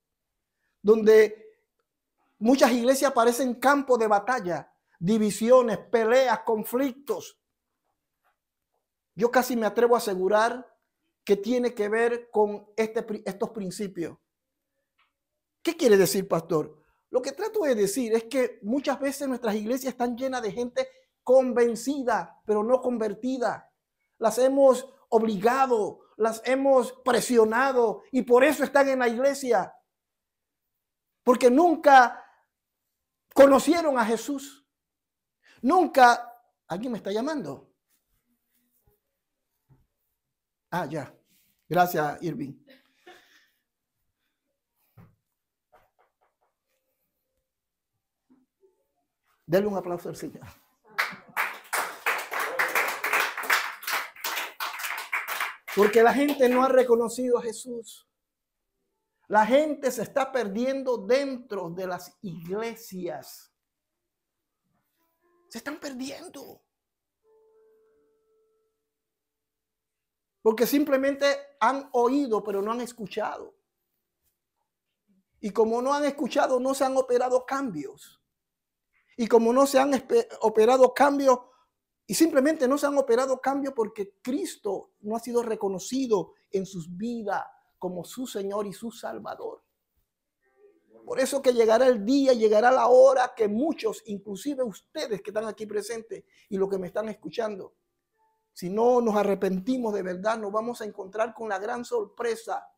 Donde muchas iglesias parecen campo de batalla, divisiones, peleas, conflictos. Yo casi me atrevo a asegurar que tiene que ver con estos principios. ¿Qué quiere decir, pastor? Lo que trato de decir es que muchas veces nuestras iglesias están llenas de gente convencida, pero no convertida. Las hemos obligado, las hemos presionado y por eso están en la iglesia. Porque nunca conocieron a Jesús. Nunca. ¿Alguien me está llamando? Ah, ya. Gracias, Irving. Denle un aplauso al Señor. Porque la gente no ha reconocido a Jesús. La gente se está perdiendo dentro de las iglesias. Se están perdiendo. Porque simplemente han oído, pero no han escuchado. Y como no han escuchado, no se han operado cambios. Y como no se han operado cambios, y simplemente no se han operado cambios porque Cristo no ha sido reconocido en sus vidas como su Señor y su Salvador. Por eso que llegará el día, llegará la hora que muchos, inclusive ustedes que están aquí presentes y los que me están escuchando, si no nos arrepentimos de verdad, nos vamos a encontrar con la gran sorpresa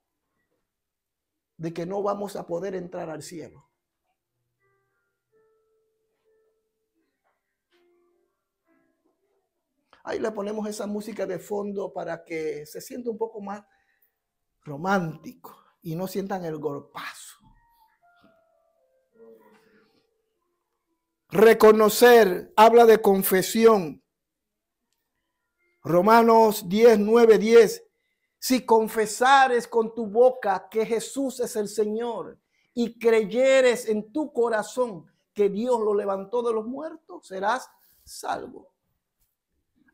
de que no vamos a poder entrar al cielo. Ahí le ponemos esa música de fondo para que se sienta un poco más romántico y no sientan el golpazo. Reconocer, habla de confesión. Romanos 10, 9, 10. Si confesares con tu boca que Jesús es el Señor y creyeres en tu corazón que Dios lo levantó de los muertos, serás salvo.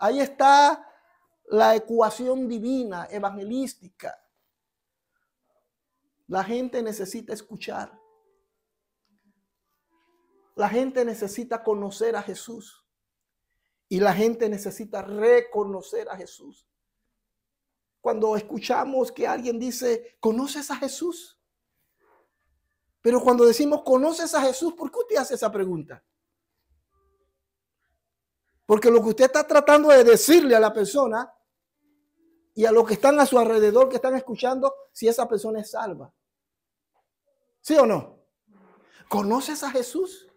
Ahí está la ecuación divina, evangelística. La gente necesita escuchar. La gente necesita conocer a Jesús. Y la gente necesita reconocer a Jesús. Cuando escuchamos que alguien dice, ¿conoces a Jesús? Pero cuando decimos, ¿conoces a Jesús? ¿Por qué usted hace esa pregunta? Porque lo que usted está tratando de decirle a la persona y a los que están a su alrededor, que están escuchando, si esa persona es salva. ¿Sí o no? ¿Conoces a Jesús?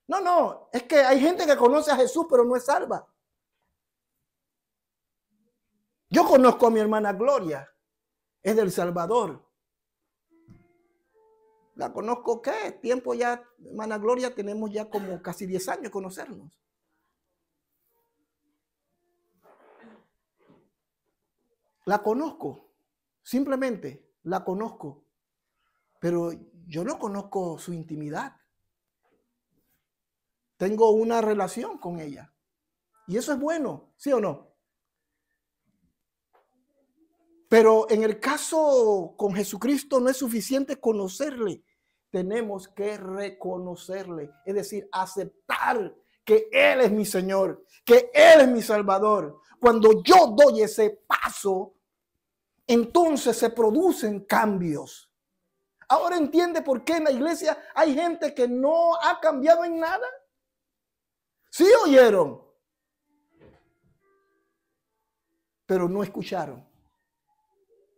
No, es que hay gente que conoce a Jesús, pero no es salva. Yo conozco a mi hermana Gloria, es del Salvador. La conozco, ¿qué? Tiempo ya, hermana Gloria, tenemos ya como casi 10 años de conocernos. La conozco, simplemente la conozco, pero yo no conozco su intimidad. Tengo una relación con ella y eso es bueno, ¿sí o no? Pero en el caso con Jesucristo no es suficiente conocerle, tenemos que reconocerle, es decir, aceptar que Él es mi Señor, que Él es mi Salvador. Cuando yo doy ese paso, entonces se producen cambios. Ahora entiende por qué en la iglesia hay gente que no ha cambiado en nada. Sí oyeron, pero no escucharon.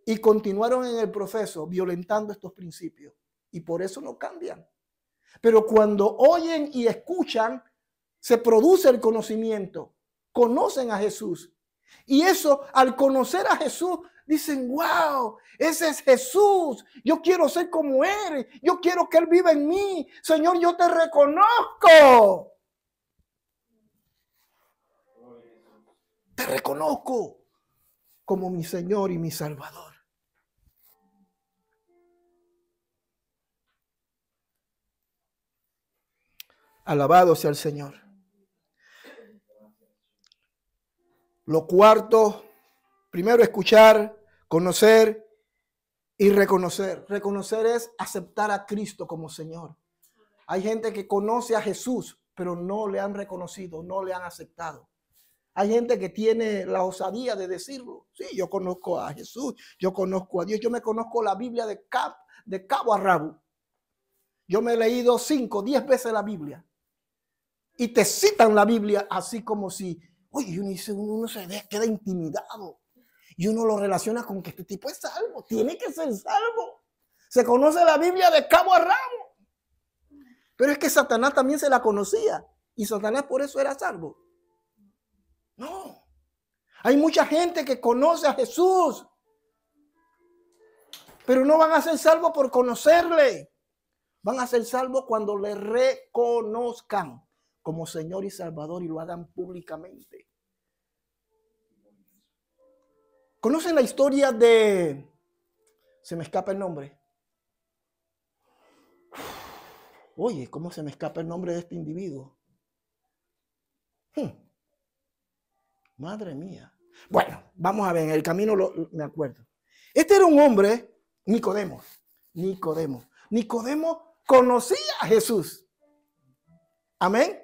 Y continuaron en el proceso violentando estos principios. Y por eso no cambian. Pero cuando oyen y escuchan, se produce el conocimiento. Conocen a Jesús. Y eso, al conocer a Jesús, dicen, wow, ese es Jesús. Yo quiero ser como Él. Yo quiero que Él viva en mí. Señor, yo te reconozco. Te reconozco como mi Señor y mi Salvador. Alabado sea el Señor. Lo cuarto, primero escuchar, conocer y reconocer. Reconocer es aceptar a Cristo como Señor. Hay gente que conoce a Jesús, pero no le han reconocido, no le han aceptado. Hay gente que tiene la osadía de decirlo. Sí, yo conozco a Jesús, yo conozco a Dios, yo me conozco la Biblia de cabo a rabo. Yo me he leído 5, 10 veces la Biblia. Y te citan la Biblia así como si, oye, uno se queda intimidado. Y uno lo relaciona con que este tipo es salvo, tiene que ser salvo. Se conoce la Biblia de cabo a rabo. Pero es que Satanás también se la conocía. Y Satanás por eso era salvo. No. Hay mucha gente que conoce a Jesús, pero no van a ser salvos por conocerle. Van a ser salvos cuando le reconozcan como Señor y Salvador y lo hagan públicamente. ¿Conocen la historia de, se me escapa el nombre, Oye, ¿cómo se me escapa el nombre de este individuo? Madre mía. Bueno, vamos a ver, en el camino me acuerdo. Este era un hombre, Nicodemo. Nicodemo conocía a Jesús. Amén.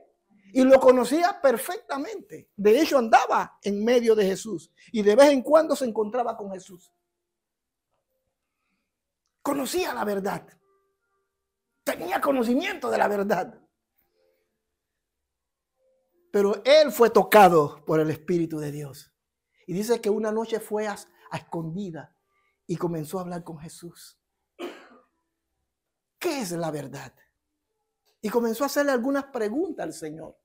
Y lo conocía perfectamente. De hecho, andaba en medio de Jesús. Y de vez en cuando se encontraba con Jesús. Conocía la verdad. Tenía conocimiento de la verdad. Pero él fue tocado por el Espíritu de Dios. Y dice que una noche fue a escondida y comenzó a hablar con Jesús. ¿Qué es la verdad? Y comenzó a hacerle algunas preguntas al Señor.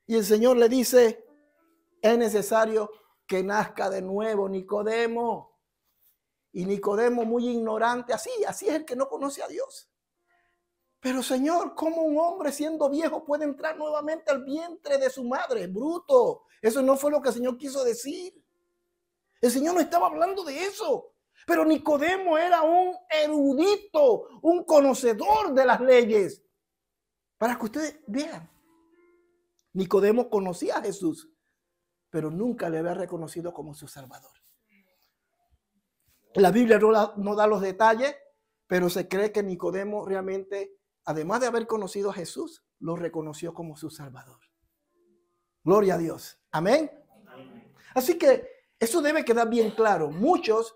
Y el Señor le dice, es necesario que nazca de nuevo Nicodemo. Y Nicodemo, muy ignorante, así es el que no conoce a Dios. Pero Señor, ¿cómo un hombre siendo viejo puede entrar nuevamente al vientre de su madre? Bruto. Eso no fue lo que el Señor quiso decir. El Señor no estaba hablando de eso. Pero Nicodemo era un erudito, un conocedor de las leyes. Para que ustedes vean. Nicodemo conocía a Jesús, pero nunca le había reconocido como su Salvador. La Biblia no da los detalles, pero se cree que Nicodemo realmente, además de haber conocido a Jesús, lo reconoció como su Salvador. Gloria a Dios. Amén. Así que eso debe quedar bien claro. Muchos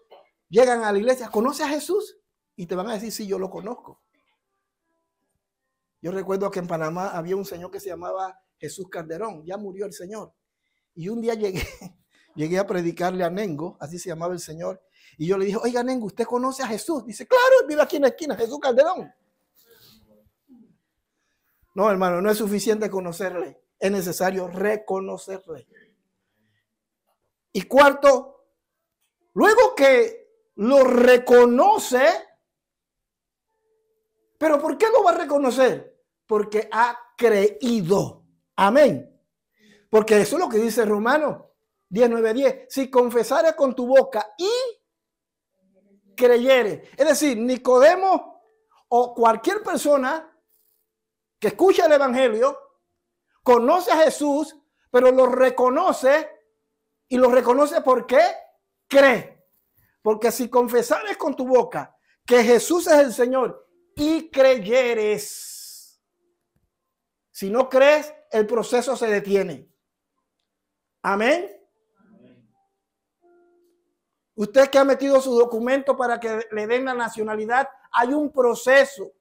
llegan a la iglesia, ¿conoce a Jesús? Y te van a decir, sí, yo lo conozco. Yo recuerdo que en Panamá había un señor que se llamaba Jesús Calderón. Ya murió el señor. Y un día llegué a predicarle a Nengo, así se llamaba el señor. Y yo le dije, oiga, Nengo, ¿usted conoce a Jesús? Dice, claro, vive aquí en la esquina, Jesús Calderón. No, hermano, no es suficiente conocerle. Es necesario reconocerle. Y cuarto, luego que lo reconoce, ¿pero por qué lo va a reconocer? Porque ha creído. Amén. Porque eso es lo que dice Romanos 10:9-10. Si confesares con tu boca y creyere. Es decir, Nicodemo o cualquier persona que escucha el evangelio, conoce a Jesús, pero lo reconoce. ¿Y lo reconoce por qué? Cree. Porque si confesares con tu boca que Jesús es el Señor y creyeres, si no crees, el proceso se detiene. Amén. Usted que ha metido su documento para que le den la nacionalidad, hay un proceso.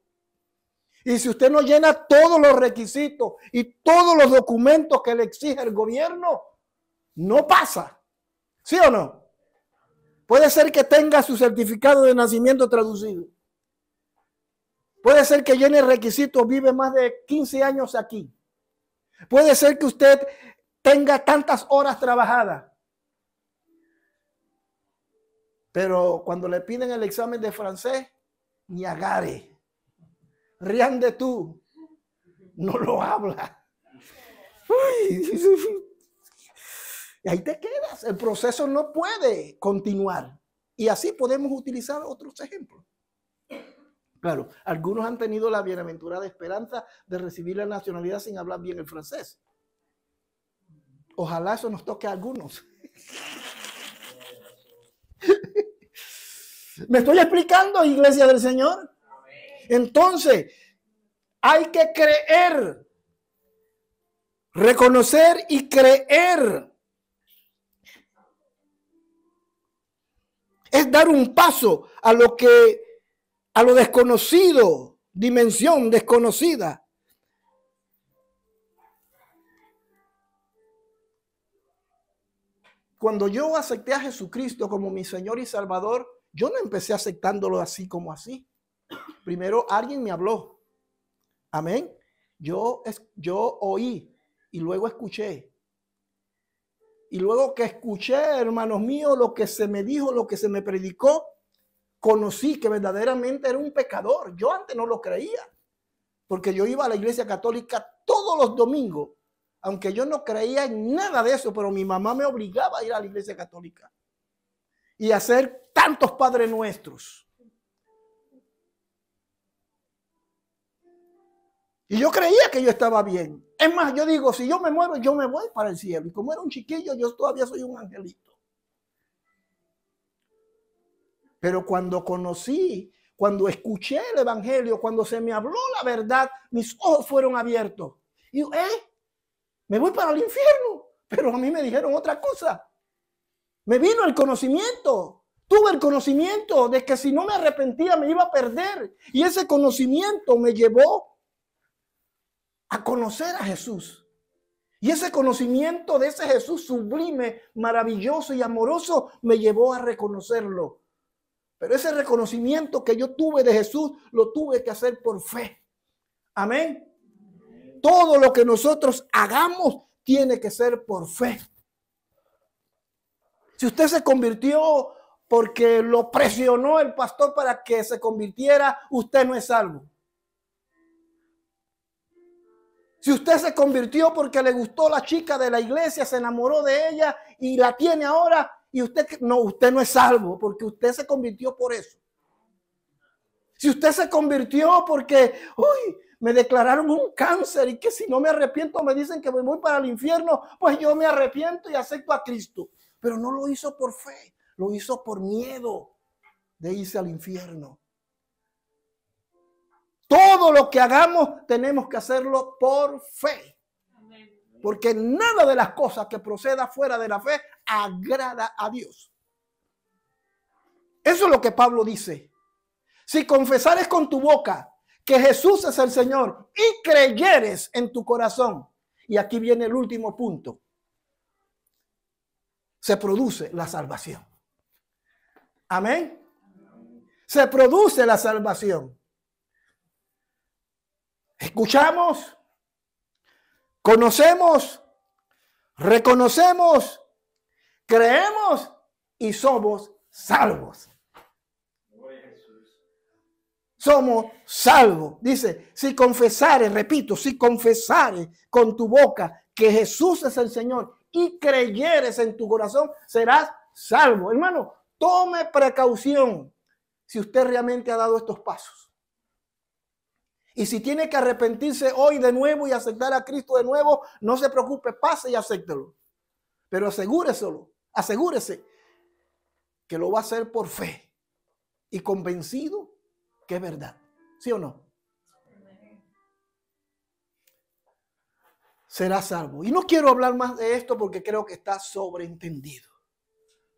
Y si usted no llena todos los requisitos y todos los documentos que le exige el gobierno, no pasa. ¿Sí o no? Puede ser que tenga su certificado de nacimiento traducido. Puede ser que llene requisitos, vive más de 15 años aquí. Puede ser que usted tenga tantas horas trabajadas. Pero cuando le piden el examen de francés, ni agare. Rían de tú. No lo habla. Y ahí te quedas. El proceso no puede continuar. Y así podemos utilizar otros ejemplos. Claro, algunos han tenido la bienaventurada esperanza de recibir la nacionalidad sin hablar bien el francés. Ojalá eso nos toque a algunos. ¿Me estoy explicando, iglesia del Señor? Entonces, hay que creer, reconocer y creer. Es dar un paso a lo desconocido, dimensión desconocida. Cuando yo acepté a Jesucristo como mi Señor y Salvador, yo no empecé aceptándolo así como así. Primero alguien me habló. Amén. Yo oí y luego escuché. Y luego que escuché, hermanos míos, lo que se me dijo, lo que se me predicó, conocí que verdaderamente era un pecador. Yo antes no lo creía, porque yo iba a la iglesia católica todos los domingos, aunque yo no creía en nada de eso, pero mi mamá me obligaba a ir a la iglesia católica y a hacer tantos Padres Nuestros. Y yo creía que yo estaba bien. Es más, yo digo, si yo me muero, yo me voy para el cielo. Y como era un chiquillo, yo todavía soy un angelito. Pero cuando conocí, cuando escuché el evangelio, cuando se me habló la verdad, mis ojos fueron abiertos. Y yo, me voy para el infierno. Pero a mí me dijeron otra cosa. Me vino el conocimiento. Tuve el conocimiento de que si no me arrepentía me iba a perder. Y ese conocimiento me llevó a conocer a Jesús. Y ese conocimiento de ese Jesús sublime, maravilloso y amoroso me llevó a reconocerlo. Pero ese reconocimiento que yo tuve de Jesús lo tuve que hacer por fe. Amén. Todo lo que nosotros hagamos tiene que ser por fe. Si usted se convirtió porque lo presionó el pastor para que se convirtiera, usted no es salvo. Si usted se convirtió porque le gustó la chica de la iglesia, se enamoró de ella y la tiene ahora, y usted no es salvo porque usted se convirtió por eso. Si usted se convirtió porque, me declararon un cáncer y que si no me arrepiento me dicen que me voy para el infierno, pues yo me arrepiento y acepto a Cristo. Pero no lo hizo por fe, lo hizo por miedo de irse al infierno. Todo lo que hagamos tenemos que hacerlo por fe. Porque nada de las cosas que proceda fuera de la fe agrada a Dios. Eso es lo que Pablo dice. Si confesares con tu boca que Jesús es el Señor y creyeres en tu corazón. Y aquí viene el último punto. Se produce la salvación. Amén. Se produce la salvación. Escuchamos, conocemos, reconocemos, creemos y somos salvos. Somos salvos. Dice, si confesares, repito, si confesares con tu boca que Jesús es el Señor y creyeres en tu corazón, serás salvo. Hermano, tome precaución si usted realmente ha dado estos pasos. Y si tiene que arrepentirse hoy de nuevo y aceptar a Cristo de nuevo, no se preocupe, pase y acéptelo. Pero asegúrese que lo va a hacer por fe y convencido que es verdad. ¿Sí o no? Será salvo. Y no quiero hablar más de esto porque creo que está sobreentendido.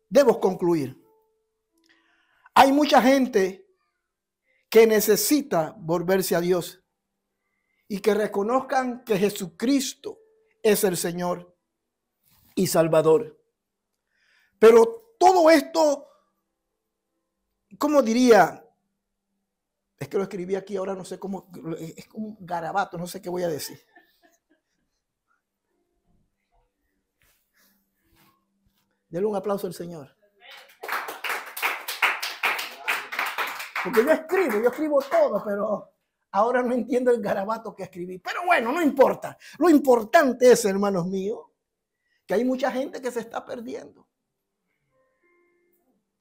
Debo concluir. Hay mucha gente que necesita volverse a Dios y que reconozcan que Jesucristo es el Señor y Salvador. Pero todo esto, ¿cómo diría? Es que lo escribí aquí, ahora no sé cómo, es un garabato, no sé qué voy a decir. Denle un aplauso al Señor. Porque yo escribo todo, pero ahora no entiendo el garabato que escribí. Pero bueno, no importa. Lo importante es, hermanos míos, que hay mucha gente que se está perdiendo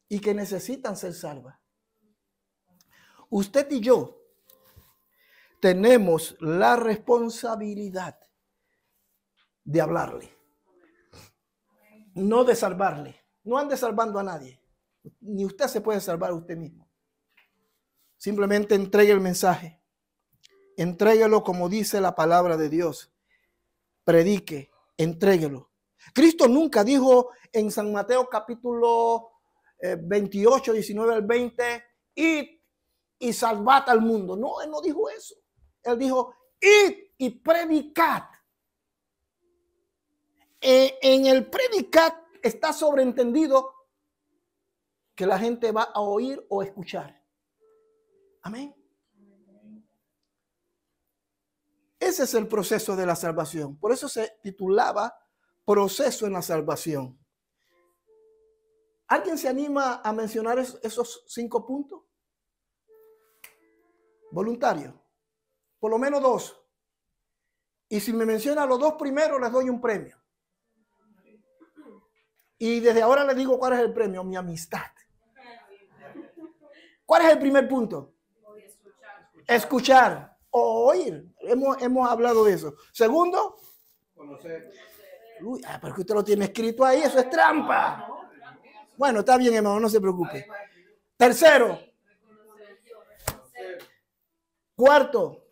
y que necesitan ser salvas. Usted y yo tenemos la responsabilidad de hablarle, no de salvarle. No ande salvando a nadie. Ni usted se puede salvar a usted mismo. Simplemente entregue el mensaje. Entréguelo como dice la palabra de Dios. Predique, entréguelo. Cristo nunca dijo en San Mateo capítulo 28, 19 al 20, id y salvad al mundo. No, él no dijo eso. Él dijo, id y predicad. En el predicar está sobreentendido que la gente va a oír o escuchar. Amén. Ese es el proceso de la salvación. Por eso se titulaba Proceso en la Salvación. ¿Alguien se anima a mencionar esos 5 puntos? Voluntario. Por lo menos 2. Y si me menciona los 2 primeros, les doy un premio. Y desde ahora les digo cuál es el premio, mi amistad. ¿Cuál es el primer punto? Escuchar. oír. Hemos hablado de eso. Segundo, Conocer. uy, pero que usted lo tiene escrito ahí, eso es trampa. Bueno, está bien, hermano, no se preocupe. Tercero. Cuarto.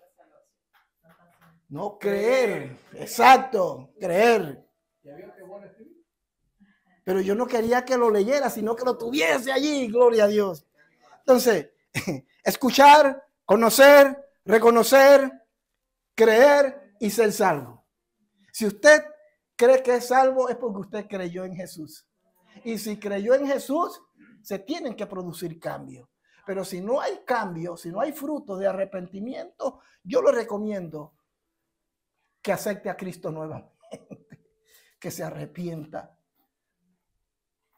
No, creer. Exacto, creer. Pero yo no quería que lo leyera, sino que lo tuviese allí, gloria a Dios. Entonces, escuchar, conocer, reconocer, creer y ser salvo. Si usted cree que es salvo, es porque usted creyó en Jesús. Y si creyó en Jesús, se tienen que producir cambios. Pero si no hay cambio, si no hay fruto de arrepentimiento, yo le recomiendo que acepte a Cristo nuevamente, que se arrepienta.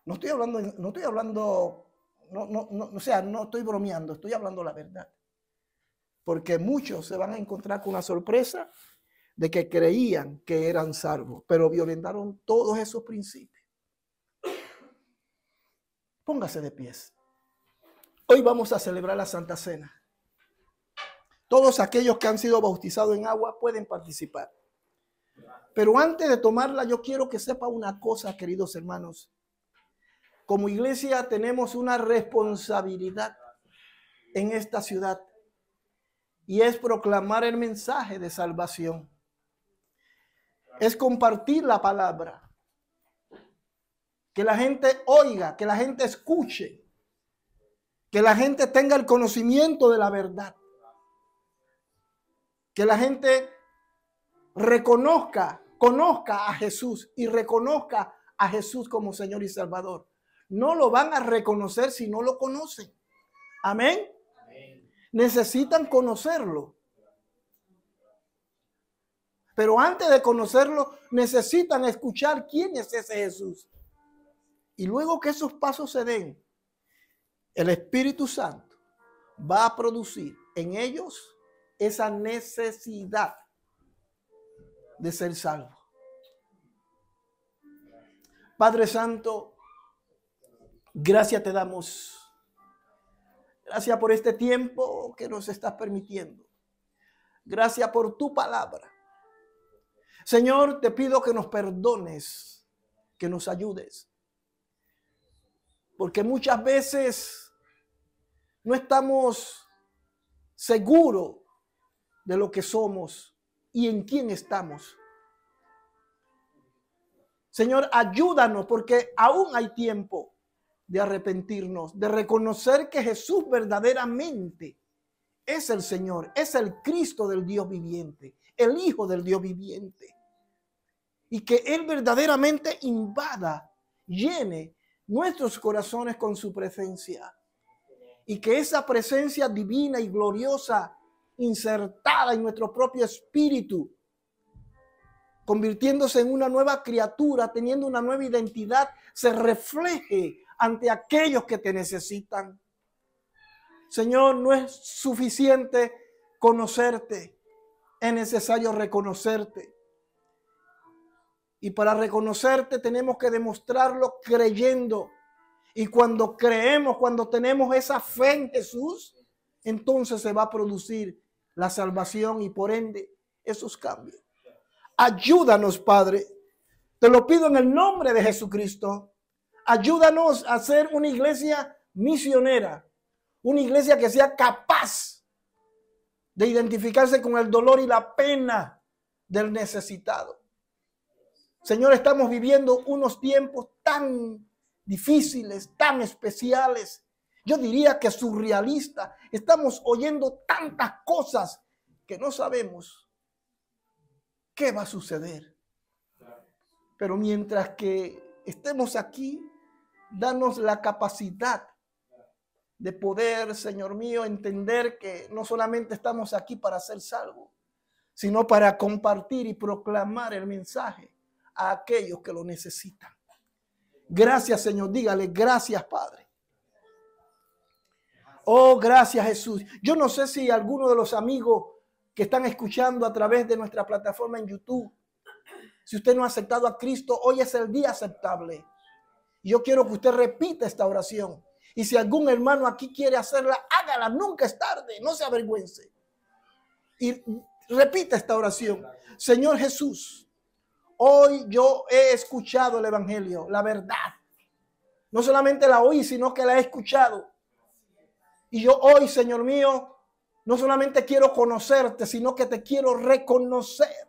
No estoy hablando, o sea, no estoy bromeando, estoy hablando la verdad. Porque muchos se van a encontrar con la sorpresa de que creían que eran salvos, pero violentaron todos esos principios. Póngase de pies. Hoy vamos a celebrar la Santa Cena. Todos aquellos que han sido bautizados en agua pueden participar. Pero antes de tomarla, yo quiero que sepa una cosa, queridos hermanos. Como iglesia tenemos una responsabilidad en esta ciudad y es proclamar el mensaje de salvación. Es compartir la palabra. Que la gente oiga, que la gente escuche, que la gente tenga el conocimiento de la verdad. Que la gente conozca a Jesús y reconozca a Jesús como Señor y Salvador. No lo van a reconocer si no lo conocen. Amén. Necesitan conocerlo. Pero antes de conocerlo, necesitan escuchar quién es ese Jesús. Y luego que esos pasos se den, el Espíritu Santo va a producir en ellos esa necesidad de ser salvo. Padre Santo, gracias te damos. Gracias por este tiempo que nos estás permitiendo. Gracias por tu palabra. Señor, te pido que nos perdones, que nos ayudes. Porque muchas veces no estamos seguros de lo que somos y en quién estamos. Señor, ayúdanos porque aún hay tiempo de arrepentirnos, de reconocer que Jesús verdaderamente es el Señor, es el Cristo del Dios viviente, el Hijo del Dios viviente. Y que Él verdaderamente invada, llene nuestros corazones con su presencia. Y que esa presencia divina y gloriosa insertada en nuestro propio espíritu, convirtiéndose en una nueva criatura, teniendo una nueva identidad, se refleje ante aquellos que te necesitan. Señor, no es suficiente conocerte, es necesario reconocerte. Y para reconocerte tenemos que demostrarlo creyendo. Y cuando creemos, cuando tenemos esa fe en Jesús, entonces se va a producir la salvación y por ende esos cambios. Ayúdanos, Padre. Te lo pido en el nombre de Jesucristo. Ayúdanos a ser una iglesia misionera. Una iglesia que sea capaz de identificarse con el dolor y la pena del necesitado. Señor, estamos viviendo unos tiempos tan difíciles, tan especiales. Yo diría que surrealistas. Estamos oyendo tantas cosas que no sabemos qué va a suceder. Pero mientras que estemos aquí, danos la capacidad de poder, Señor mío, entender que no solamente estamos aquí para ser salvos, sino para compartir y proclamar el mensaje a aquellos que lo necesitan. Gracias, Señor. Dígale, gracias, Padre. Oh, gracias, Jesús. Yo no sé si alguno de los amigos que están escuchando a través de nuestra plataforma en YouTube, si usted no ha aceptado a Cristo, hoy es el día aceptable. Yo quiero que usted repita esta oración. Y si algún hermano aquí quiere hacerla, hágala. Nunca es tarde. No se avergüence. Y repita esta oración. Señor Jesús, hoy yo he escuchado el evangelio, la verdad. No solamente la oí, sino que la he escuchado. Y yo hoy, Señor mío, no solamente quiero conocerte, sino que te quiero reconocer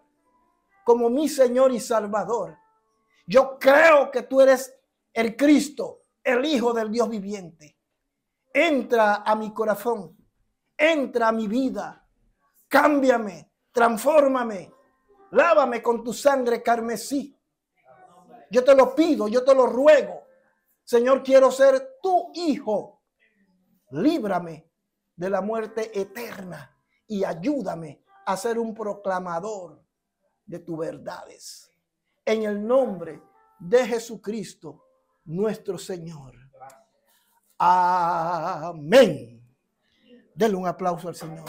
como mi Señor y Salvador. Yo creo que tú eres el Cristo, el Hijo del Dios viviente. Entra a mi corazón, entra a mi vida, cámbiame, transfórmame, lávame con tu sangre carmesí. Yo te lo pido, yo te lo ruego. Señor, quiero ser tu hijo. Líbrame de la muerte eterna y ayúdame a ser un proclamador de tus verdades. En el nombre de Jesucristo, nuestro Señor. Amén. Denle un aplauso al Señor.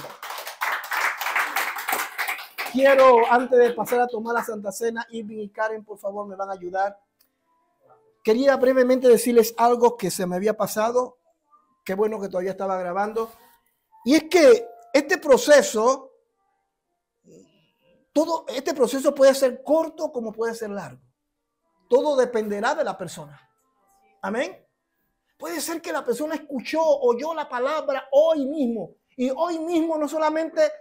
Quiero, antes de pasar a tomar la Santa Cena, Irving y Karen, por favor, me van a ayudar. Quería brevemente decirles algo que se me había pasado. Qué bueno que todavía estaba grabando. Y es que este proceso puede ser corto como puede ser largo. Todo dependerá de la persona. Amén. Puede ser que la persona oyó la palabra hoy mismo. Y hoy mismo no solamente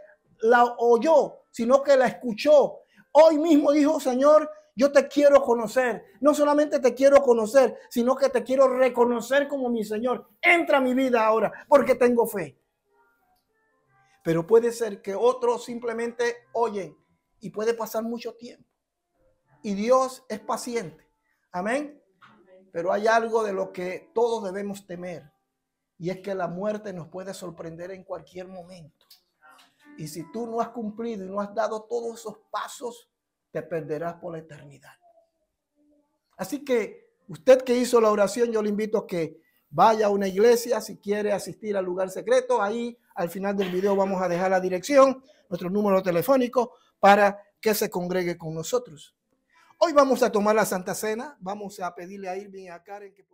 la oyó, sino que la escuchó. Hoy mismo dijo, Señor, yo te quiero conocer. No solamente te quiero conocer, sino que te quiero reconocer como mi Señor. Entra a mi vida ahora, porque tengo fe. Pero puede ser que otros simplemente oyen y puede pasar mucho tiempo. Y Dios es paciente. Amén. Pero hay algo de lo que todos debemos temer. Y es que la muerte nos puede sorprender en cualquier momento. Y si tú no has cumplido y no has dado todos esos pasos, te perderás por la eternidad. Así que usted que hizo la oración, yo le invito a que vaya a una iglesia si quiere asistir al lugar secreto. Ahí al final del video vamos a dejar la dirección, nuestro número telefónico para que se congregue con nosotros. Hoy vamos a tomar la Santa Cena. Vamos a pedirle a Irving y a Karen que